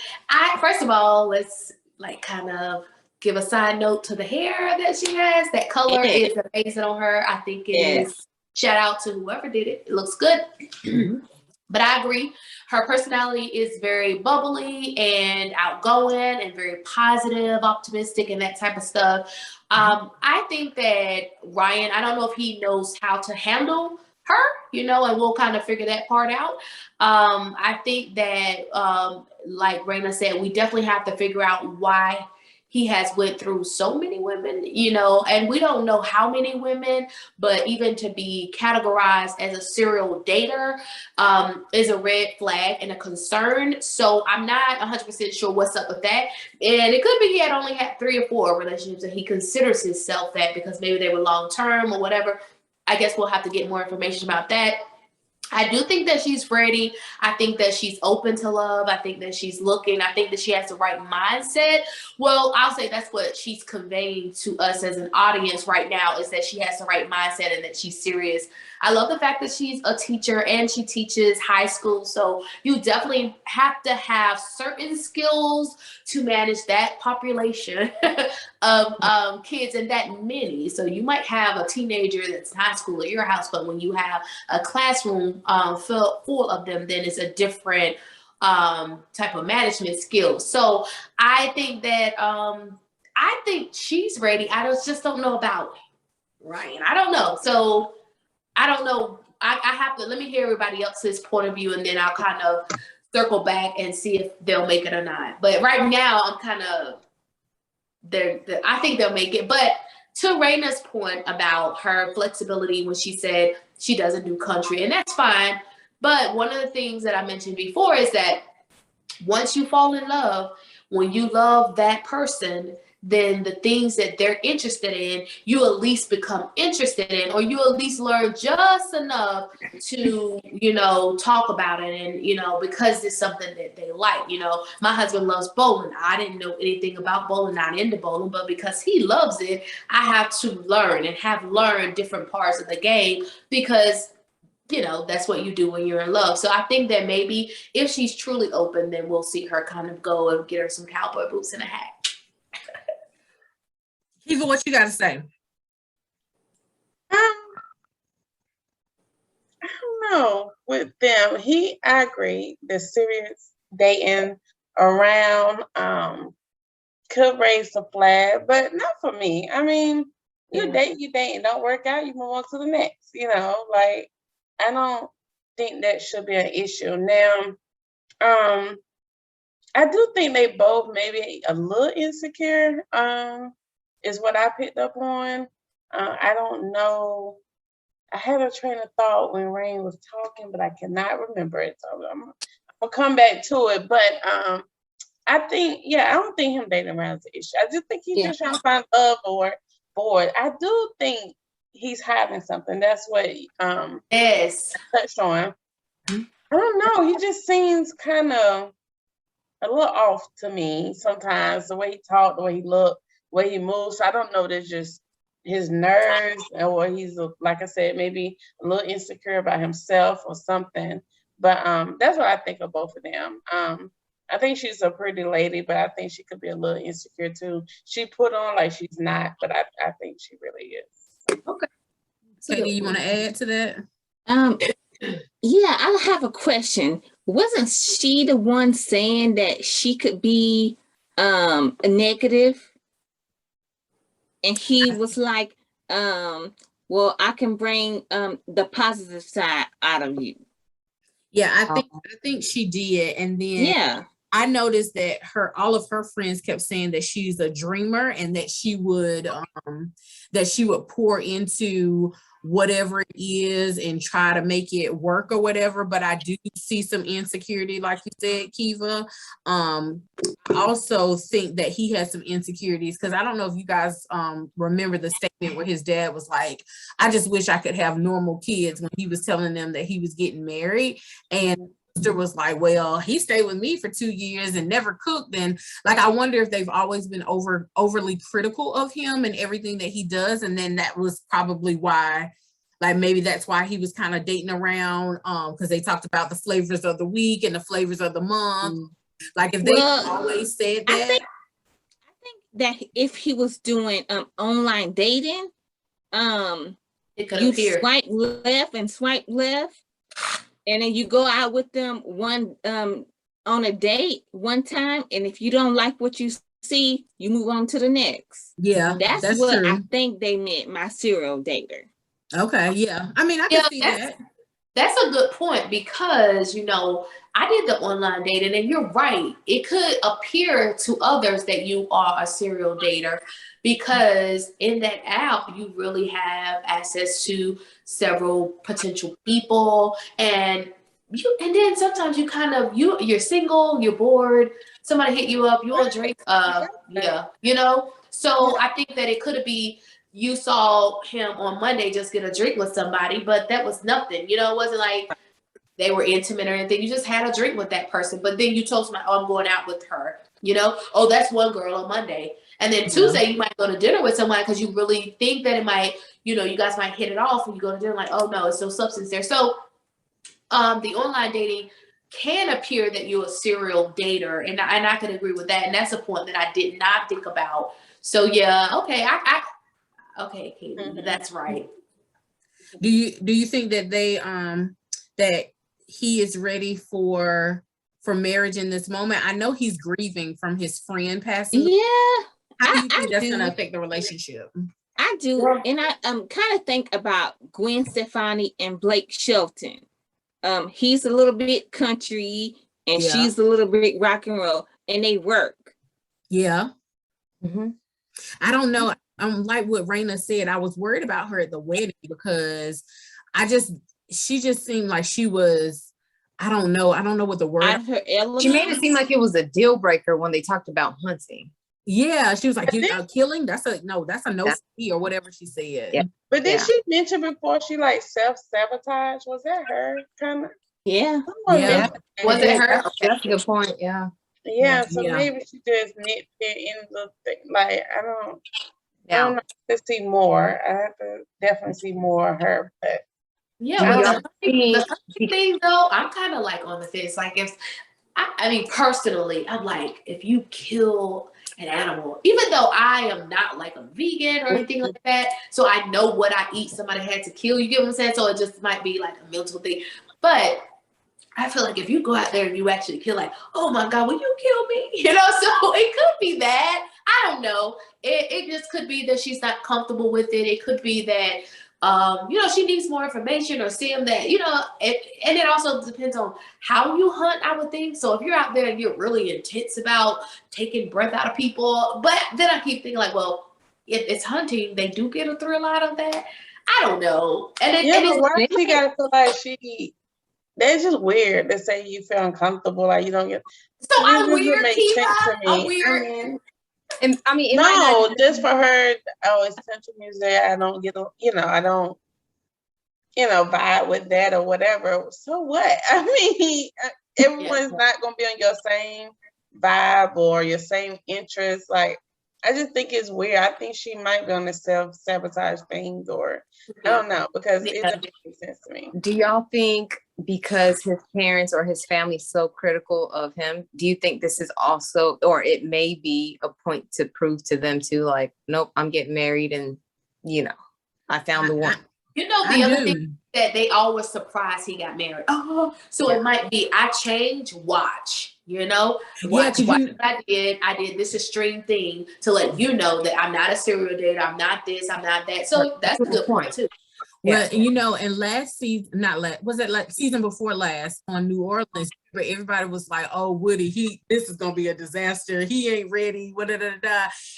A: First of all, let's like kind of give a side note to the hair that she has. That color is amazing on her. I think it is. Shout out to whoever did it. It looks good. But I agree. Her personality is very bubbly and outgoing and very positive, optimistic, and that type of stuff. I think that Ryan, I don't know if he knows how to handle her, you know, and we'll kind of figure that part out. I think that, like Raina said, we definitely have to figure out why he has went through so many women, you know, and we don't know how many women, but even to be categorized as a serial dater is a red flag and a concern. So I'm not 100% sure what's up with that. And it could be he had only had 3 or 4 relationships and he considers himself that because maybe they were long-term or whatever. I guess we'll have to get more information about that. I do think that she's ready. I think that she's open to love. I think that she's looking. I think that she has the right mindset. Well, I'll say that's what she's conveying to us as an audience right now, is that she has the right mindset and that she's serious. I love the fact that she's a teacher and she teaches high school. So you definitely have to have certain skills to manage that population of kids and that many. So you might have a teenager that's in high school at your house, but when you have a classroom full of them, then it's a different type of management skill. So I think that I think she's ready. I just don't know about Ryan. I don't know. So I don't know. I have to let me hear everybody else's point of view, and then I'll kind of circle back and see if they'll make it or not. But right now, I'm kind of I think they'll make it. But to Raina's point about her flexibility when she said she doesn't do country, and that's fine. But one of the things that I mentioned before is that once you fall in love, when you love that person, then the things that they're interested in, you at least become interested in, or you at least learn just enough to, you know, talk about it. And, you know, because it's something that they like. You know, my husband loves bowling. I didn't know anything about bowling, not into bowling, but because he loves it, I have to learn and have learned different parts of the game, because you know, that's what you do when you're in love. So I think that maybe if she's truly open, then we'll see her kind of go and get her some cowboy boots and a hat.
B: Kiva, what you got to say?
C: I don't know with them. I agree. The serious dating around could raise the flag, but not for me. I mean, you dating, don't work out, you move on to the next. You know, like I don't think that should be an issue. Now, I do think they both maybe a little insecure. Is what I picked up on. I don't know. I had a train of thought when Rain was talking, but I cannot remember it. So I'll come back to it. But I think, I don't think him dating around is an issue. I just think he's just trying to find love or bored. I do think he's hiding something. That's what
A: Yes.
C: I touched on. I don't know. He just seems kind of a little off to me sometimes. The way he talked, the way he looked, the way he moves. So I don't know if it's just his nerves, or he's, like I said, maybe a little insecure about himself or something. But that's what I think of both of them. I think she's a pretty lady, but I think she could be a little insecure too. She put on like she's not, but I think she really is.
B: Okay. Katie, you want to add to that?
D: Yeah, I have a question. Wasn't she the one saying that she could be a negative? And he was like, well, I can bring the positive side out of you.
B: Yeah, I think she did. And then I noticed that all of her friends kept saying that she's a dreamer, and that she would pour into whatever it is and try to make it work or whatever. But I do see some insecurity, like you said, Kiva. I also think that he has some insecurities, because I don't know if you guys remember the statement where his dad was like, I just wish I could have normal kids, when he was telling them that he was getting married. And sister was like, well, he stayed with me for 2 years and never cooked. And like, I wonder if they've always been overly critical of him and everything that he does. And then that was probably why, like, maybe that's why he was kind of dating around, because they talked about the flavors of the week and the flavors of the month. Like, if they always said that.
D: I think that if he was doing online dating,
A: it could
D: you
A: appear.
D: swipe left, and then you go out with them on a date one time, and if you don't like what you see, you move on to the next.
B: Yeah,
D: that's what
B: true.
D: I think they meant, my serial dater.
B: Okay, yeah. I mean, I can see that.
A: That's a good point, because, you know, I did the online dating, and you're right. It could appear to others that you are a serial dater, because in that app, you really have access to several potential people, and then sometimes you kind of, you're single, you're bored, somebody hit you up, you want to drink, you know? So I think that it could be, you saw him on Monday just get a drink with somebody, but that was nothing. You know, it wasn't like they were intimate or anything. You just had a drink with that person. But then you told somebody, oh, I'm going out with her. You know, oh, that's one girl on Monday. And then Tuesday, you might go to dinner with someone because you really think that it might, you know, you guys might hit it off, and you go to dinner like, oh, no, it's no substance there. So the online dating can appear that you're a serial dater. And I can agree with that. And that's a point that I did not think about. So, yeah, okay, okay, Katie, that's right.
B: Do you think that they that he is ready for marriage in this moment? I know he's grieving from his friend passing.
D: Yeah.
B: How do you think that's going to affect the relationship?
D: I do, and I kind of think about Gwen Stefani and Blake Shelton. He's a little bit country, and she's a little bit rock and roll, and they work.
B: Yeah. I don't know. Like what Raina said, I was worried about her at the wedding, because she just seemed like she was, I don't know what the word.
E: She made it seem like it was a deal breaker when they talked about hunting.
B: Yeah, she was like,
C: But
B: you
C: then-
B: killing? That's a no
E: That's-
B: fee or whatever she said.
E: Yeah.
C: But did
E: Yeah.
C: she mention before she like self-sabotage? Was that her kind of?
D: Yeah.
B: Yeah.
A: Was it her?
E: That's a good point. Yeah.
C: Yeah, so
B: Yeah.
C: maybe she just nitpick in the thing. Like I don't
E: Yeah.
C: have to see more. I have to definitely see more of her. But
A: Yeah,
E: Do
A: but
E: y'all
A: the
E: think-
A: hunting thing though, I'm kind of like on the fence. Like if I mean personally, I'm like if you kill an animal, even though I am not like a vegan or anything like that, so I know what I eat. Somebody had to kill. You get what I'm saying? So it just might be like a mental thing, but I feel like if you go out there and you actually kill, like, oh my God, will you kill me? You know, so it could be that. I don't know. It just could be that she's not comfortable with it. It could be that, you know, she needs more information or see him that, you know, and it also depends on how you hunt, I would think. So if you're out there and you're really intense about taking breath out of people, but then I keep thinking like, well, if it's hunting, they do get a thrill out of that. I don't know. And
C: yeah,
A: and
C: but why
A: it's,
C: she gotta feel like she? That's just weird to say you feel uncomfortable, like you don't get.
A: so
C: It
A: I'm
C: doesn't
A: weird,
C: make
A: Kiva.
C: sense to me.
A: I'm weird.
C: I mean,
E: And I mean, it might not
C: no, just for her. Oh, it's country music. I don't get. You know, I don't. You know, vibe with that or whatever. So what? I mean, everyone's not gonna be on your same vibe or your same interest. Like, I just think it's weird. I think she might be on the self-sabotage things, or I don't know, because it doesn't make sense to me.
E: Do y'all think because his parents or his family is so critical of him, do you think this is also, or it may be a point to prove to them too, like, nope, I'm getting married and, you know, I found the one.
A: You know, the other thing that they always surprised he got married. Oh, so it might be I change, watch, you know, watch what I did. I did this extreme thing to let you know that I'm not a serial dater. I'm not this, I'm not that. So that's a good point too.
B: Well, you know, and last season, not last, was it like season before last on New Orleans, but everybody was like, oh, Woody, this is going to be a disaster. He ain't ready.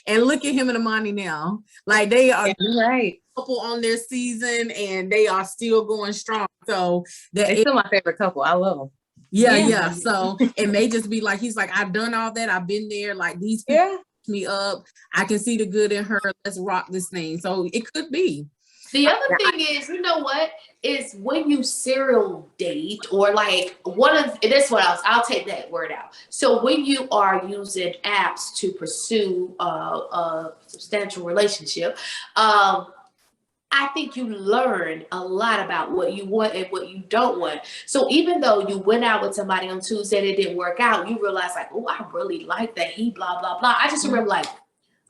B: And look at him and Amani now. Like they are
E: right
B: couple on their season and they are still going strong. So
E: they're still my favorite couple. I love them.
B: Yeah. So it may just be like, he's like, I've done all that. I've been there. Like these people me up. I can see the good in her. Let's rock this thing. So it could be.
A: The other thing is, you know what, is when you serial date or like I'll take that word out. So when you are using apps to pursue a substantial relationship, I think you learn a lot about what you want and what you don't want. So even though you went out with somebody on Tuesday and it didn't work out, you realize like, oh, I really like that he blah, blah, blah. I just remember like,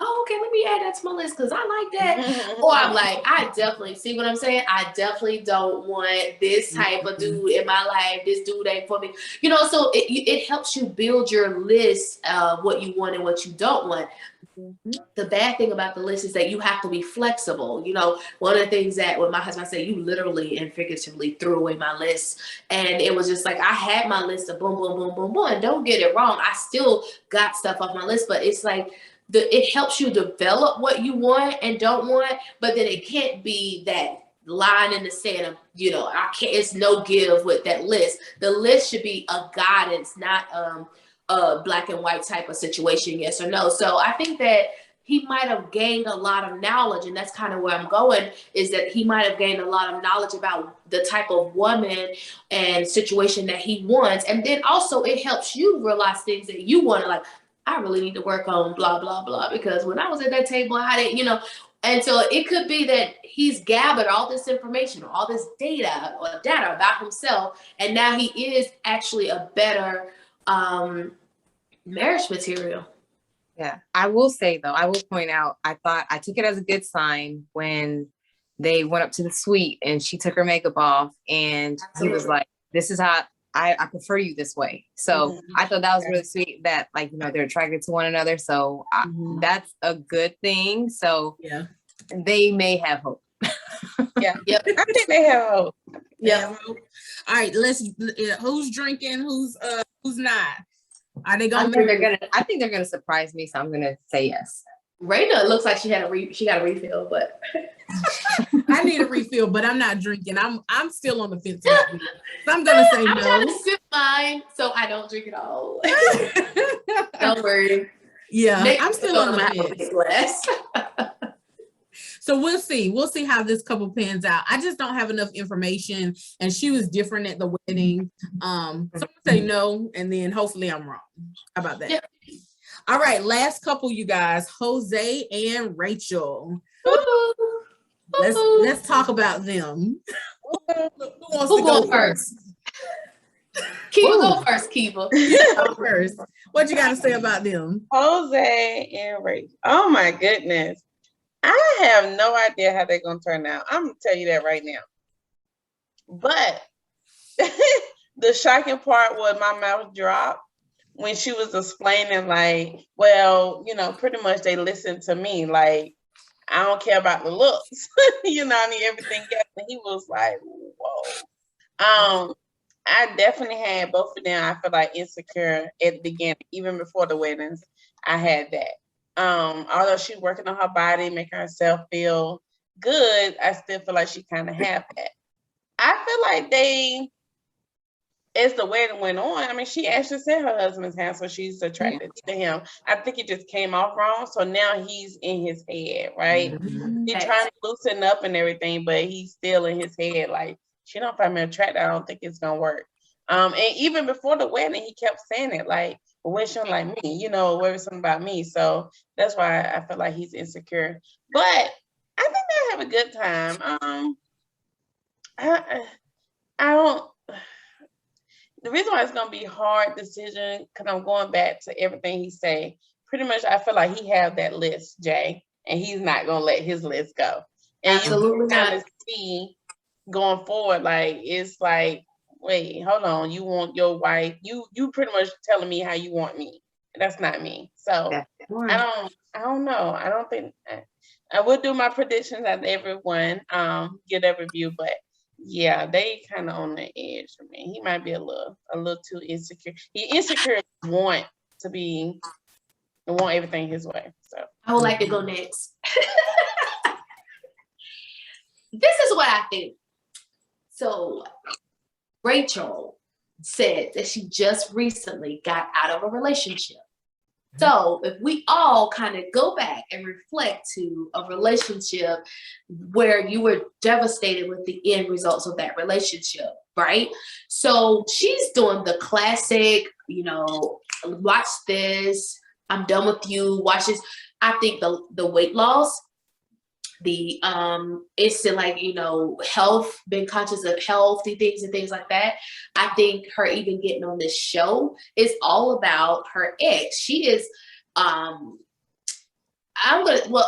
A: oh, okay, let me add that to my list because I like that. Or I'm like, I definitely, see what I'm saying? I definitely don't want this type of dude in my life. This dude ain't for me. You know, so it helps you build your list of what you want and what you don't want. The bad thing about the list is that you have to be flexible. You know, one of the things that when my husband said, you literally and figuratively threw away my list. And it was just like, I had my list of boom, boom, boom, boom, boom. And don't get it wrong. I still got stuff off my list, but it's like, it helps you develop what you want and don't want, but then it can't be that line in the sand of, you know, it's no give with that list. The list should be a guidance, not a black and white type of situation, yes or no. So I think that he might have gained a lot of knowledge, and that's kind of where I'm going, is that he might have gained a lot of knowledge about the type of woman and situation that he wants. And then also it helps you realize things that you want to, like, I really need to work on blah, blah, blah, because when I was at that table, I didn't, you know, and so it could be that he's gathered all this information, all this data about himself, and now he is actually a better marriage material.
E: Yeah, I will say though, I will point out, I took it as a good sign when they went up to the suite and she took her makeup off and he was like, this is how I prefer you this way. So I thought that was really sweet that, like, you know, they're attracted to one another. So that's a good thing. So they may have hope.
C: I think they have hope.
B: Yeah. All right, who's drinking? Who's not? Are they
E: I
B: going
E: think they're gonna surprise me. So I'm gonna say yes.
A: Raina looks like she got a refill, but
B: I need a refill, but I'm not drinking. I'm still on the fence about this. So I'm gonna say
A: I'm
B: no.
A: trying to sip mine so I don't drink it all. Don't worry.
B: Yeah,
A: Next
B: I'm still on the
A: time, have a
B: fence.
A: glass.
B: So we'll see. We'll see how this couple pans out. I just don't have enough information, and she was different at the wedding. So I'm gonna say no, and then hopefully I'm wrong. How about that?
A: Yeah.
B: All right, last couple, you guys, Jose and Rachel. Let's talk about them. Who wants
A: Who
B: to go
A: going first? Kiva, go first, Kiva.
B: You go first. What you got to say about them?
C: Jose and Rachel. Oh my goodness. I have no idea how they're gonna turn out. I'm gonna tell you that right now. But the shocking part was my mouth dropped when she was explaining, like, well, you know, pretty much they listened to me. Like, I don't care about the looks, you know, I mean, everything else. And he was like, whoa. I definitely had both of them. I feel like insecure at the beginning, even before the weddings. I had that. Although she's working on her body, making herself feel good, I still feel like she kind of had that. I feel like they, as the wedding went on, I mean, she actually said her husband's handsome, she's attracted to him. I think it just came off wrong. So now he's in his head, right? He's trying to loosen up and everything, but he's still in his head. Like, she don't find me attractive. I don't think it's gonna work. And even before the wedding, he kept saying it, like, well, where's she like me? You know, where was something about me? So that's why I feel like he's insecure. But I think they'll have a good time. I don't. The reason why it's gonna be a hard decision, because I'm going back to everything he say. Pretty much, I feel like he have that list, Jay, and he's not gonna let his list go. And
A: Absolutely
C: you kind
A: not.
C: of see going forward, like, it's like, wait, hold on, you want your wife? You pretty much telling me how you want me. That's not me. So I don't know. I don't think I would do my predictions at everyone, get a review, but yeah, they kind of on the edge for me. He might be a little too insecure. He insecure want everything his way. So
A: I would like to go next. This is what I think. So Rachel said that she just recently got out of a relationship. So if we all kind of go back and reflect to a relationship where you were devastated with the end results of that relationship, right? So she's doing the classic, you know, watch this, I'm done with you, watch this. I think the weight loss, the instant, like, you know, health, being conscious of healthy things and things like that. I think her even getting on this show is all about her ex. She is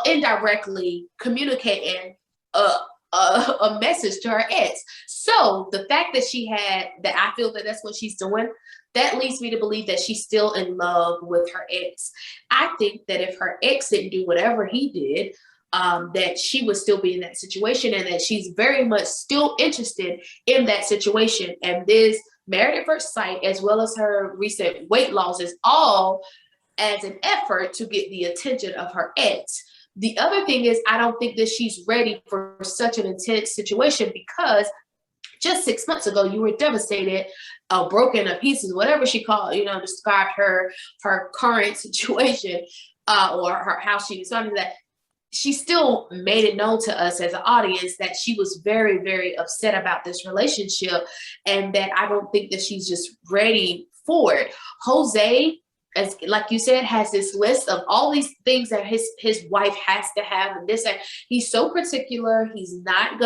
A: indirectly communicating a message to her ex. So the fact that I feel that that's what she's doing, that leads me to believe that she's still in love with her ex. I think that if her ex didn't do whatever he did, that she would still be in that situation, and that she's very much still interested in that situation. And this Married at First Sight, as well as her recent weight loss, is all as an effort to get the attention of her ex. The other thing is, I don't think that she's ready for such an intense situation, because just 6 months ago, you were devastated, broken to pieces, whatever she called, you know, described her current situation, or how she described that. She still made it known to us as an audience that she was very, very upset about this relationship, and that I don't think that she's just ready for it. Jose, as like you said, has this list of all these things that his wife has to have, and this, and he's so particular. He's not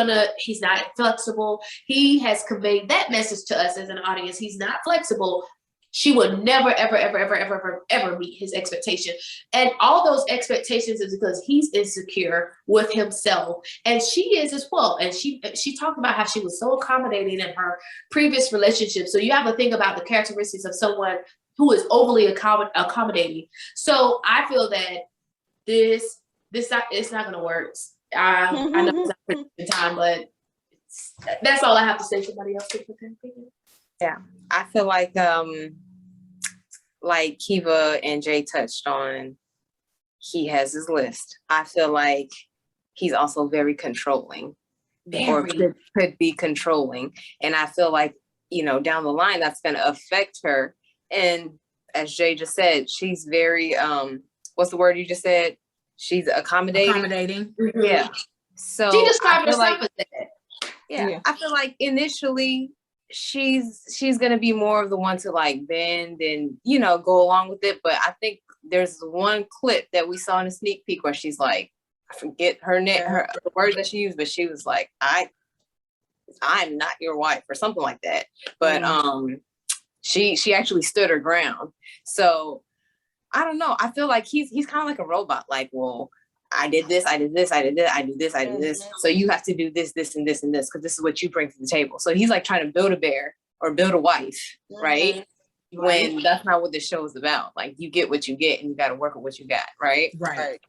A: flexible. He has conveyed that message to us as an audience. He's not flexible. She would never, ever, ever, ever, ever, ever, ever meet his expectation. And all those expectations is because he's insecure with himself. And she is as well. And she talked about how she was so accommodating in her previous relationship. So you have to think about the characteristics of someone who is overly accommodating. So I feel that it's not going to work. I know it's not the time, but that's all I have to say. Somebody else take your opinion?
E: Yeah, I feel like Kiva and Jay touched on, he has his list. I feel like he's also very controlling, or could be controlling. And I feel like, you know, down the line, that's going to affect her. And as Jay just said, she's very what's the word you just said? She's accommodating. Yeah. So
A: She described
E: I feel
A: herself
E: like,
A: as that.
E: yeah, I feel like initially she's gonna be more of the one to like bend and, you know, go along with it. But I think there's one clip that we saw in a sneak peek where she's like, I forget her name, the word that she used, but she was like, I'm not your wife or something like that. But she actually stood her ground. So I don't know. I feel like he's kind of like a robot. Like, well, I did this, I did this, I did that, I do this, I do this. So you have to do this, this, and this, and this, because this is what you bring to the table. So he's like trying to build a bear or build a wife, right? When that's not what the show is about. Like, you get what you get and you got to work with what you got, right?
B: Right.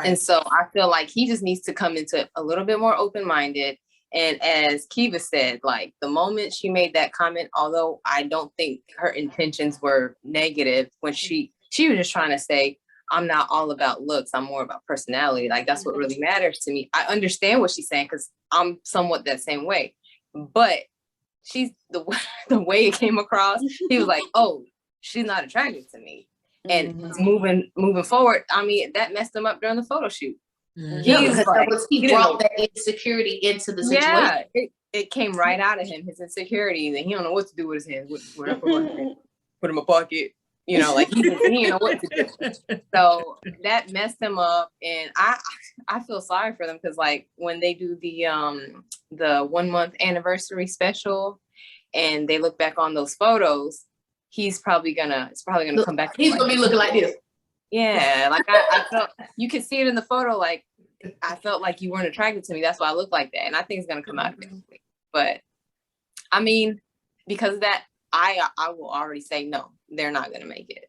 E: And so I feel like he just needs to come into a little bit more open-minded. And as Kiva said, like, the moment she made that comment, although I don't think her intentions were negative, when she was just trying to say, I'm not all about looks, I'm more about personality. Like, that's what really matters to me. I understand what she's saying because I'm somewhat that same way. But she's the way it came across, he was like, oh, she's not attracted to me. And moving forward, I mean, that messed him up during the photo shoot.
A: Yeah, because he brought that insecurity into the situation.
E: Yeah, it came right out of him, his insecurities, and he don't know what to do with his hands. Put him in my pocket, you know, like he don't know what to do. So that messed him up, and I feel sorry for them because, like, when they do the 1 month anniversary special, and they look back on those photos, it's probably gonna come back.
A: He's gonna be looking like this.
E: Yeah, like I felt, you can see it in the photo, like, I felt like you weren't attracted to me. That's why I look like that. And I think it's going to come out eventually. But I mean, because of that, I will already say, no, they're not going to make it.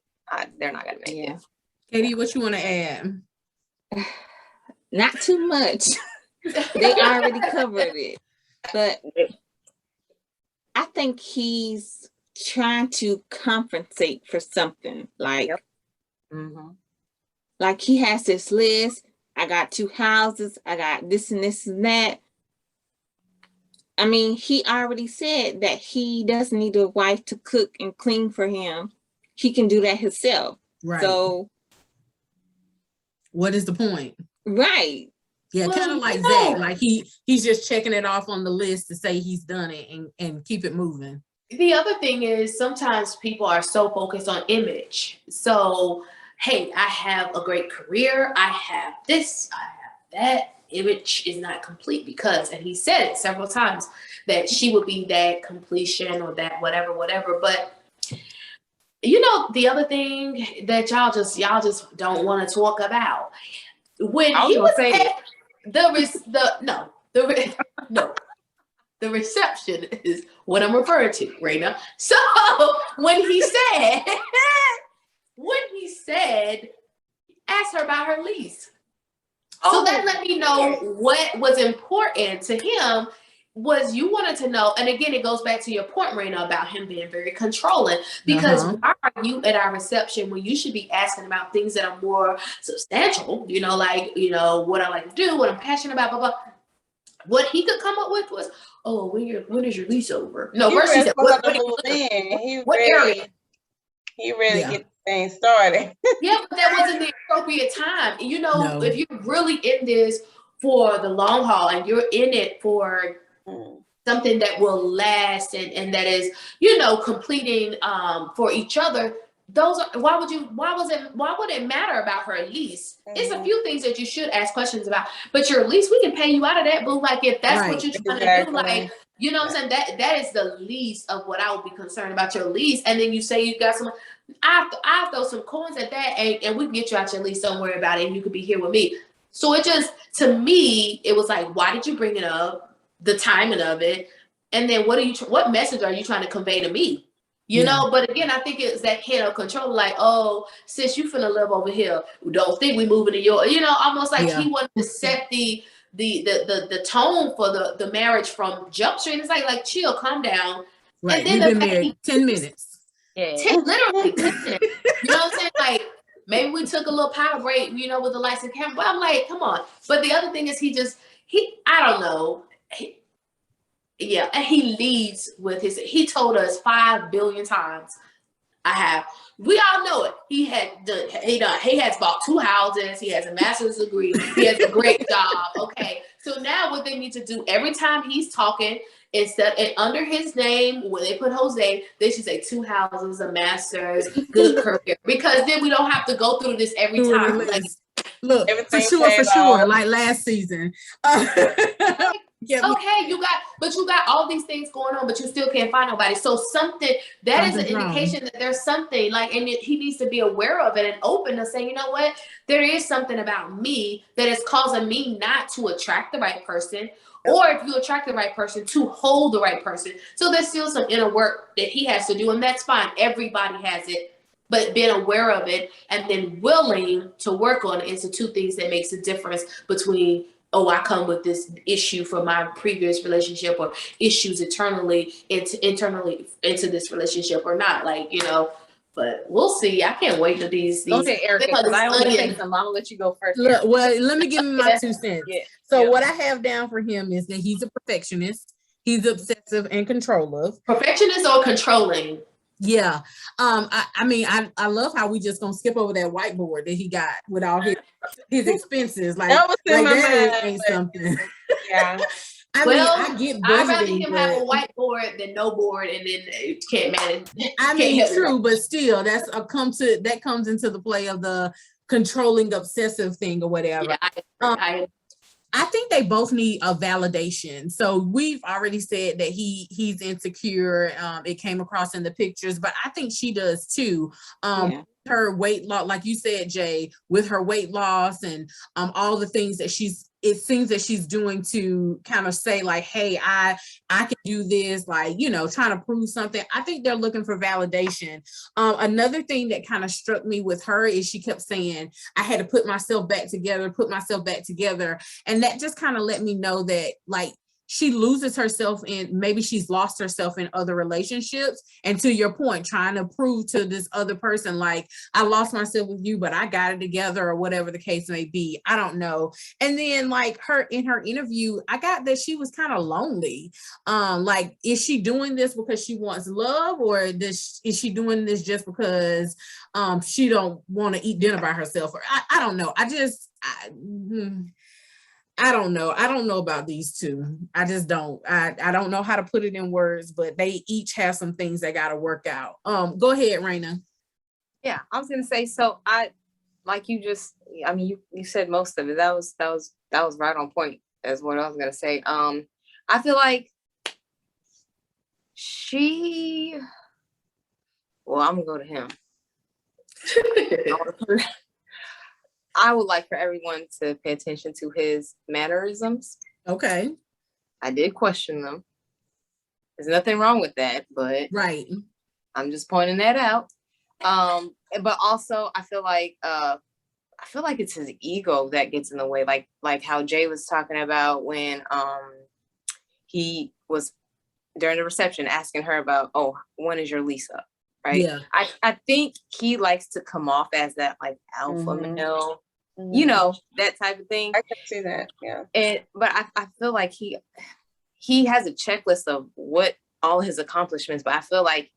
E: They're not going to make it.
B: Katie, what you want to add?
D: Not too much. They already covered it. But I think he's trying to compensate for something. Like, like he has this list. I got 2 houses. I got this and this and that. I mean, he already said that he doesn't need a wife to cook and clean for him. He can do that himself.
B: Right.
D: So
B: what is the point?
D: Right.
B: Yeah, kind of like Zach. Like he's just checking it off on the list to say he's done it and keep it moving.
A: The other thing is sometimes people are so focused on image. So, hey, I have a great career. I have this, I have that. Image is not complete because, and he said it several times, that she would be that completion or that whatever. But you know, the other thing that y'all just don't want to talk about, when he was at the reception is what I'm referring to, Raina. So when he said, ask her about her lease. So that let me know what was important to him was you wanted to know. And again, it goes back to your point, Raina, about him being very controlling. Because why are you at our reception when you should be asking about things that are more substantial, you know, like, you know, what I like to do, what I'm passionate about, blah, blah. What he could come up with was, oh, when is your lease over? No, first he said, what area?
C: He really get the thing started.
A: Yeah, but that wasn't the appropriate time. You know, if you're really in this for the long haul and you're in it for something that will last and that is, you know, completing for each other, those are why would it matter about her lease? It's a few things that you should ask questions about, but your lease, we can pay you out of that, boo. Like, if that's what you're trying to do, like, you know what I'm saying? That is the least of what I would be concerned about your lease. And then you say you got some, I throw some coins at that and we can get you out your lease, don't worry about it, and you could be here with me. So it just, to me, it was like, why did you bring it up? The timing of it. And then what message are you trying to convey to me? You know, but again, I think it's that head of control, like, oh, sis, you finna live over here. Don't think we moving to your, you know, almost like he wanted to set the tone for the marriage from Jump Street. It's like chill, calm down.
B: Right. And then we've been married 10 minutes.
A: Yeah. Literally 10 minutes. You know what I'm saying? Like, maybe we took a little power break, you know, with the lights and camera. But I'm like, come on. But the other thing is I don't know. And he leads with he told us 5 billion times, We all know it. He has bought 2 houses. He has a master's degree. He has a great job. Okay. So now what they need to do every time he's talking, instead and under his name, when they put Jose, they should say 2 houses, a master's, good career. Because then we don't have to go through this every time. Like,
B: look,
C: everything
B: for sure, like last season.
A: Okay, you got all these things going on, but you still can't find nobody. So that is an indication that there's something like, and he needs to be aware of it and open to say, you know what, there is something about me that is causing me not to attract the right person, or if you attract the right person, to hold the right person. So there's still some inner work that he has to do, and that's fine. Everybody has it, but being aware of it and then willing to work on it is the 2 things that makes a difference between, oh, I come with this issue from my previous relationship, or issues internally into this relationship or not. Like, but we'll see. I can't wait for these.
E: Okay, Erica, because I want to say something. I'm gonna let you go first.
B: Look, well, let me give him my 2 cents.
E: Yeah.
B: So what I have down for him is that he's a perfectionist. He's obsessive and controlling.
A: Perfectionist or controlling?
B: Yeah. I mean, I love how we just gonna skip over that whiteboard that he got with all his expenses. Like
C: that was in my
B: that
C: mind,
B: ain't something.
C: Yeah.
B: I get
A: I'd rather
B: budgeting,
A: him have a whiteboard than no board, and then you can't manage.
B: I mean, true, but still, that comes into the play of the controlling, obsessive thing or whatever.
A: Yeah,
B: I think they both need a validation. So we've already said that he's insecure. It came across in the pictures, but I think she does too. Her weight loss, like you said, Jay, with her weight loss and all the things that it seems that she's doing to kind of say like, hey, I can do this, like, trying to prove something. I think they're looking for validation. Another thing that kind of struck me with her is she kept saying, I had to put myself back together. And that just kind of let me know that, like, she loses herself maybe she's lost herself in other relationships. And to your point, trying to prove to this other person, like, I lost myself with you, but I got it together, or whatever the case may be. I don't know. And then like in her interview, I got that she was kind of lonely. Like, is she doing this because she wants love, or is she doing this just because she don't want to eat dinner by herself? Or I don't know. I don't know. I don't know about these 2. I just don't. I don't know how to put it in words, but they each have some things they got to work out. Go ahead, Raina.
E: Yeah, I was gonna say. So you said most of it. That was right on point. As what I was gonna say. I feel like I'm gonna go to him. I would like for everyone to pay attention to his mannerisms.
B: Okay.
E: I did question them. There's nothing wrong with that, but
B: right.
E: I'm just pointing that out. But also I feel like it's his ego that gets in the way, like how Jay was talking about when he was during the reception asking her about, oh, when is your lease up? Right.
B: Yeah.
E: I think he likes to come off as that like alpha male, that type of thing.
C: I can see that. Yeah.
E: But I feel like he has a checklist of what all his accomplishments, but I feel like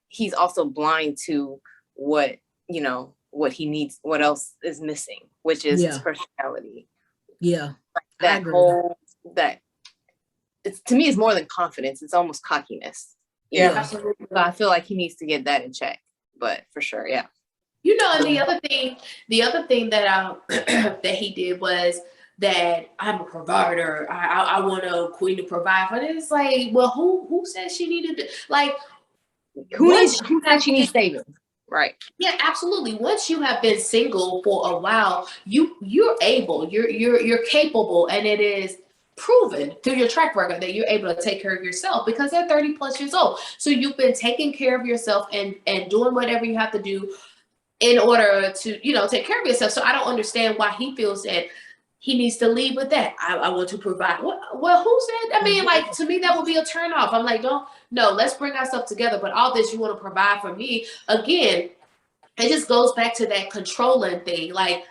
E: he's also blind to what he needs, what else is missing, which is his personality.
B: Yeah.
E: Like to me, it's more than confidence. It's almost cockiness.
C: Yeah.
E: So I feel like he needs to get that in check, but for sure. Yeah.
A: And the other thing that that he did was that I'm a provider. I want a queen to provide for this. It's like, well, who said she needed to, like,
E: who said she needs savings? Right.
A: Yeah, absolutely. Once you have been single for a while, you're able, you're capable, and it is proven through your track record that you're able to take care of yourself, because they're 30 plus years old. So you've been taking care of yourself and doing whatever you have to do in order to, take care of yourself. So I don't understand why he feels that he needs to lead with that. I want to provide. Well, who said? I mean, like, to me, that would be a turn off. I'm like, no, let's bring ourselves together. But all this, you want to provide for me. Again, it just goes back to that controlling thing. Like,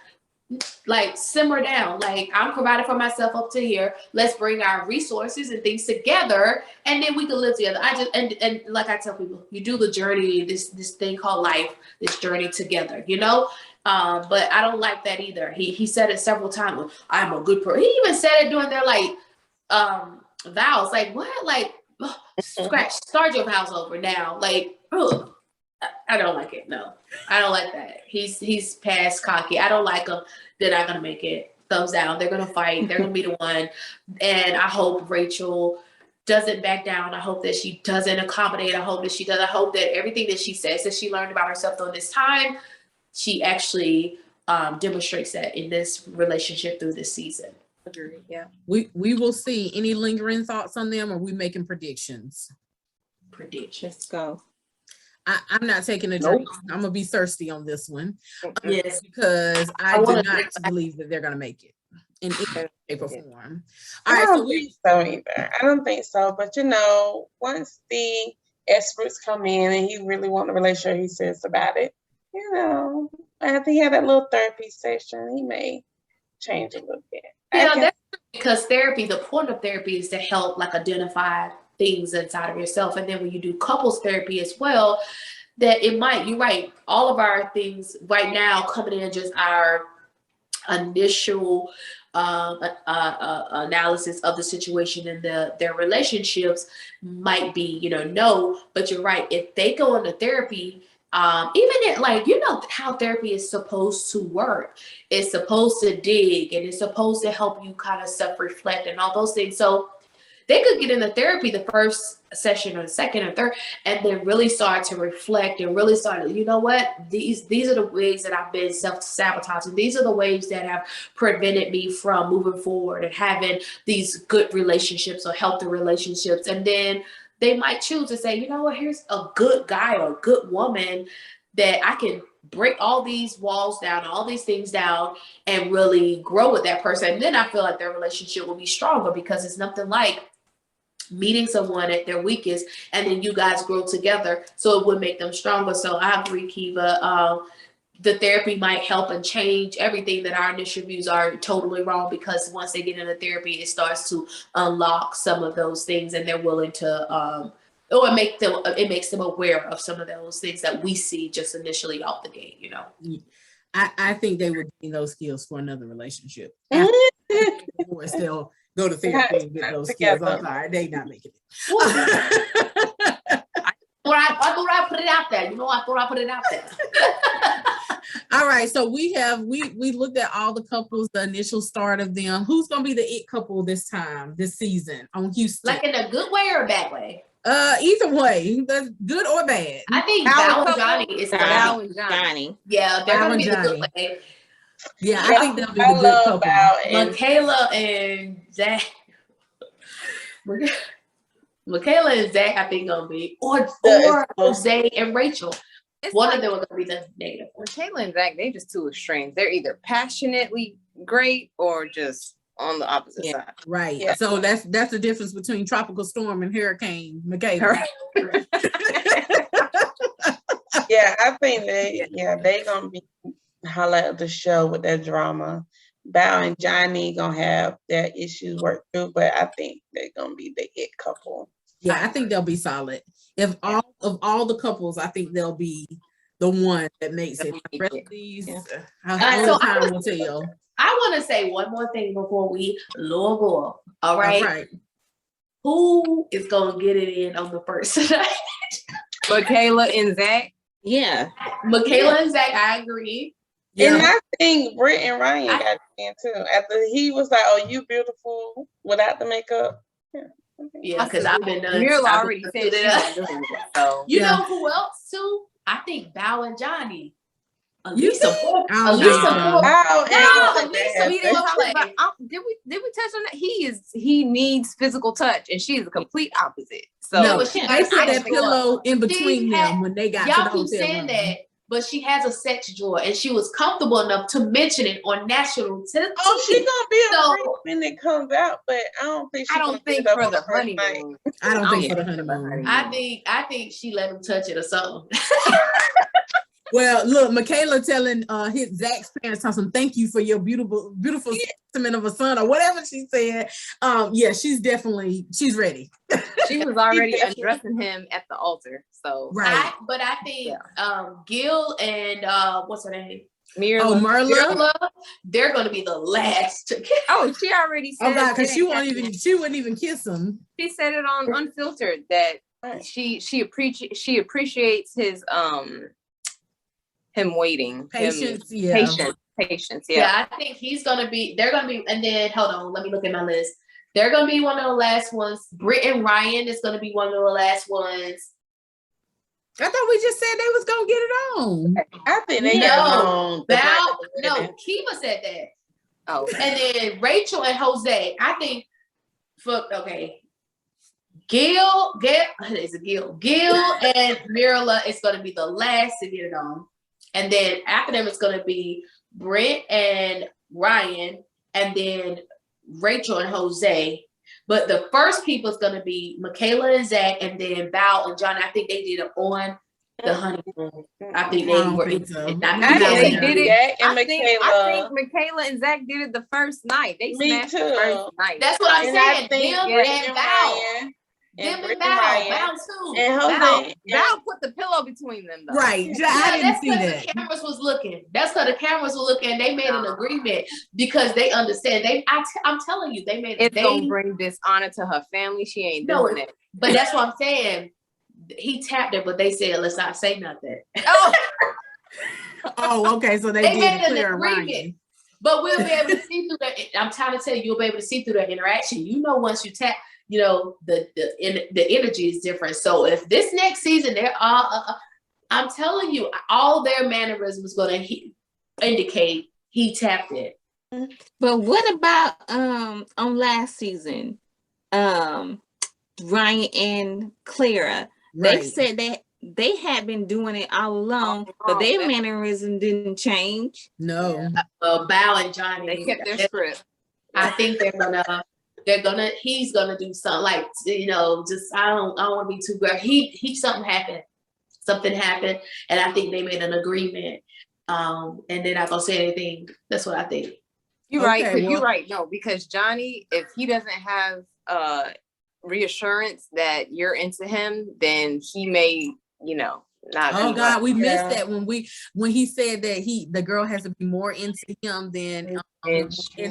A: like simmer down. Like, I'm providing for myself up to here. Let's bring our resources and things together, and then we can live together. I just and like I tell people, you do the journey, this thing called life, this journey together, you know. But I don't like that either. He said it several times. I'm a good person. He even said it during their like vows. Like, what? Like, start your vows over now. Like, ugh. I don't like it. No, I don't like that. He's past cocky. I don't like him. They're not gonna make it. Thumbs down. They're gonna fight. They're gonna be the one. And I hope Rachel doesn't back down. I hope that she doesn't accommodate. I hope that she does. I hope that everything that she says that she learned about herself during this time, she actually demonstrates that in this relationship through this season.
E: Agreed. Yeah.
B: We will see. Any lingering thoughts on them, or are we making predictions?
A: Predictions.
D: Let's go.
B: I'm not taking a drink. I'm gonna be thirsty on this one.
A: Yes,
B: Because I do not believe that they're gonna make it in any shape or form. All right, so
C: think so either. I don't think so. But you know, once the experts come in and he really want the relationship, he says about it. You know, after he had that little therapy session, he may change a little bit.
A: that's because therapy. The point of therapy is to help like identify things inside of yourself, and then when you do couples therapy as well, that it might, you're right, all of our things right now coming in just our initial analysis of the situation and their relationships might be, you know, no, but you're right, if they go into therapy, even it, like, you know how therapy is supposed to work. It's supposed to dig, and it's supposed to help you kind of self-reflect and all those things. So they could get into therapy the first session or the second or third, and then really start to reflect and really start to, you know what, these are the ways that I've been self-sabotaging. These are the ways that have prevented me from moving forward and having these good relationships or healthy relationships. And then they might choose to say, you know what, here's a good guy or a good woman that I can break all these walls down, all these things down, and really grow with that person. And then I feel like their relationship will be stronger, because it's nothing like meeting someone at their weakest and then you guys grow together, so it would make them stronger. So I agree, Kiva. The therapy might help and change everything that our initial views are totally wrong, because once they get into therapy, it starts to unlock some of those things, and they're willing to or it makes them aware of some of those things that we see just initially off the gate, you know.
B: I think they would gain those skills for another relationship. Of course, they'll go to therapy and get those skills. I'm sorry, they not making it.
A: I thought I put it out there. You know, I thought I put it out there.
B: All right, so we looked at all the couples, the initial start of them. Who's gonna be the it couple this season on Houston?
A: Like in a good way or a bad way?
B: Either way, that's good or bad.
A: I think Baoandjohnny is
D: Johnny.
A: Yeah, they're gonna be the good way.
B: Yeah, I think they'll be the good couple.
A: Michaela and Zack. Michaela and Zack, I think gonna be, or Jose and Rachel. One of them are gonna be the negative.
E: Michaela and Zack, they just two extremes. They're either passionately great or just on the opposite side.
B: Right. Yeah. So that's the difference between tropical storm and hurricane Michaela.
C: Yeah, I think they gonna be highlight of the show with their drama. Bao and Johnny gonna have their issues worked through, but I think they're gonna be the it couple.
B: Yeah, I think they'll be solid. If all the couples, I think they'll be the one that makes it. The rest of these, time will tell.
A: I want to say one more thing before we logo. All right. Who is gonna get it in on the first night?
E: Michaela and Zack.
D: Yeah.
A: Michaela and Zack, I agree.
C: Yeah. And I think Brett and Ryan got it in too. After he was like, "Oh, you beautiful without the makeup."
A: Yeah, because I've been done.
E: Myrla already said it. So
A: you know who else too? I think Baoandjohnny.
E: Did we touch on that? He needs physical touch, and she's the complete opposite. So
B: no, they put that pillow in between them when they got to the hotel room.
A: Saying that, but she has a sex drawer, and she was comfortable enough to mention it on national television.
C: Oh, she's gonna be a freak when it comes out, but I don't think
E: for the honeymoon.
B: I don't think for the honeymoon.
A: I think she let him touch it or something.
B: Well, look, Michaela telling his Zach's parents something. Thank you for your beautiful specimen of a son, or whatever she said. Yeah, she's ready.
E: She was already undressing him at the altar. So
B: Right.
A: But I think Gil and what's her name?
B: Myrla.
A: They're going to be the last to
E: Oh, she already said.
B: Oh God, because she wouldn't even kiss him.
E: She said it on Unfiltered that she appreciates his him waiting.
B: Patience.
E: Patience.
A: Yeah, I think they're gonna be, and then hold on, let me look at my list. They're gonna be one of the last ones. Britt and Ryan is gonna be one of the last ones.
B: I thought we just said they was gonna get it on.
C: I think they got it on.
A: No, Kiva said that.
E: Oh,
A: and then Rachel and Jose. I think Gil and Myrla is gonna be the last to get it on. And then after them, it's gonna be Brent and Ryan, and then Rachel and Jose. But the first people is gonna be Michaela and Zach, and then Bao and John. I think they did it on the honeymoon. I think they were.
E: They did it.
C: And
E: I think Michaela and Zach did it the first night. They smashed the first night.
A: That's what I'm saying.
C: Them
A: and Bao. Them and Bao too.
C: And Jose.
E: Bao put the pillow between them, though.
B: Right. I didn't see that.
A: The cameras was looking. That's because the cameras were looking. They made an agreement because they understand. I'm telling you, they made.
E: It's gonna bring dishonor to her family. She ain't doing it.
A: But that's what I'm saying. He tapped her, but they said, "Let's not say nothing."
B: Oh, okay. So they did
A: made
B: clear
A: an agreement. But we'll be able to see through that. I'm trying to tell you, you'll be able to see through that interaction. You know, once you tap. You know, the energy is different. So if this next season they're all, I'm telling you, all their mannerisms going to indicate he tapped it.
D: But what about on last season, Ryan and Clara?
B: Right.
D: They said that they had been doing it all along, but their mannerism didn't change.
B: No.
A: Bao and Johnny,
E: they kept their script.
A: I think he's gonna do something like, you know, just I don't want to be too graphic. Something happened, and I think they made an agreement. And they're not gonna say anything. That's what I think.
E: You're right. You're right. No, because Johnny, if he doesn't have reassurance that you're into him, then he may, you know, not.
B: Oh God, we missed that when he said that the girl has to be more into him than than she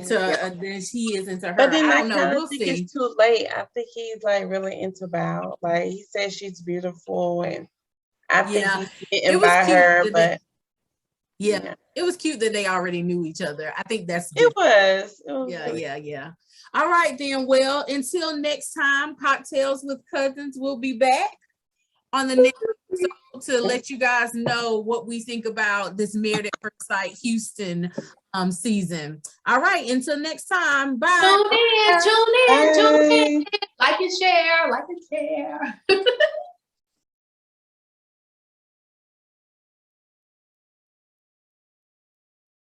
B: is into her.
C: But then
B: I don't know. We'll
C: think
B: see.
C: it's too late. I think he's like really into Bao. Like he said, she's beautiful, and I think he's getting by her. But
B: it was cute that they already knew each other. I think that's
C: good. It was
B: yeah. All right then. Well, until next time, Cocktails with Cousins will be back on the next episode to let you guys know what we think about this Married at First Sight Houston season. All right, until next time. Bye.
A: Tune in. Like and share.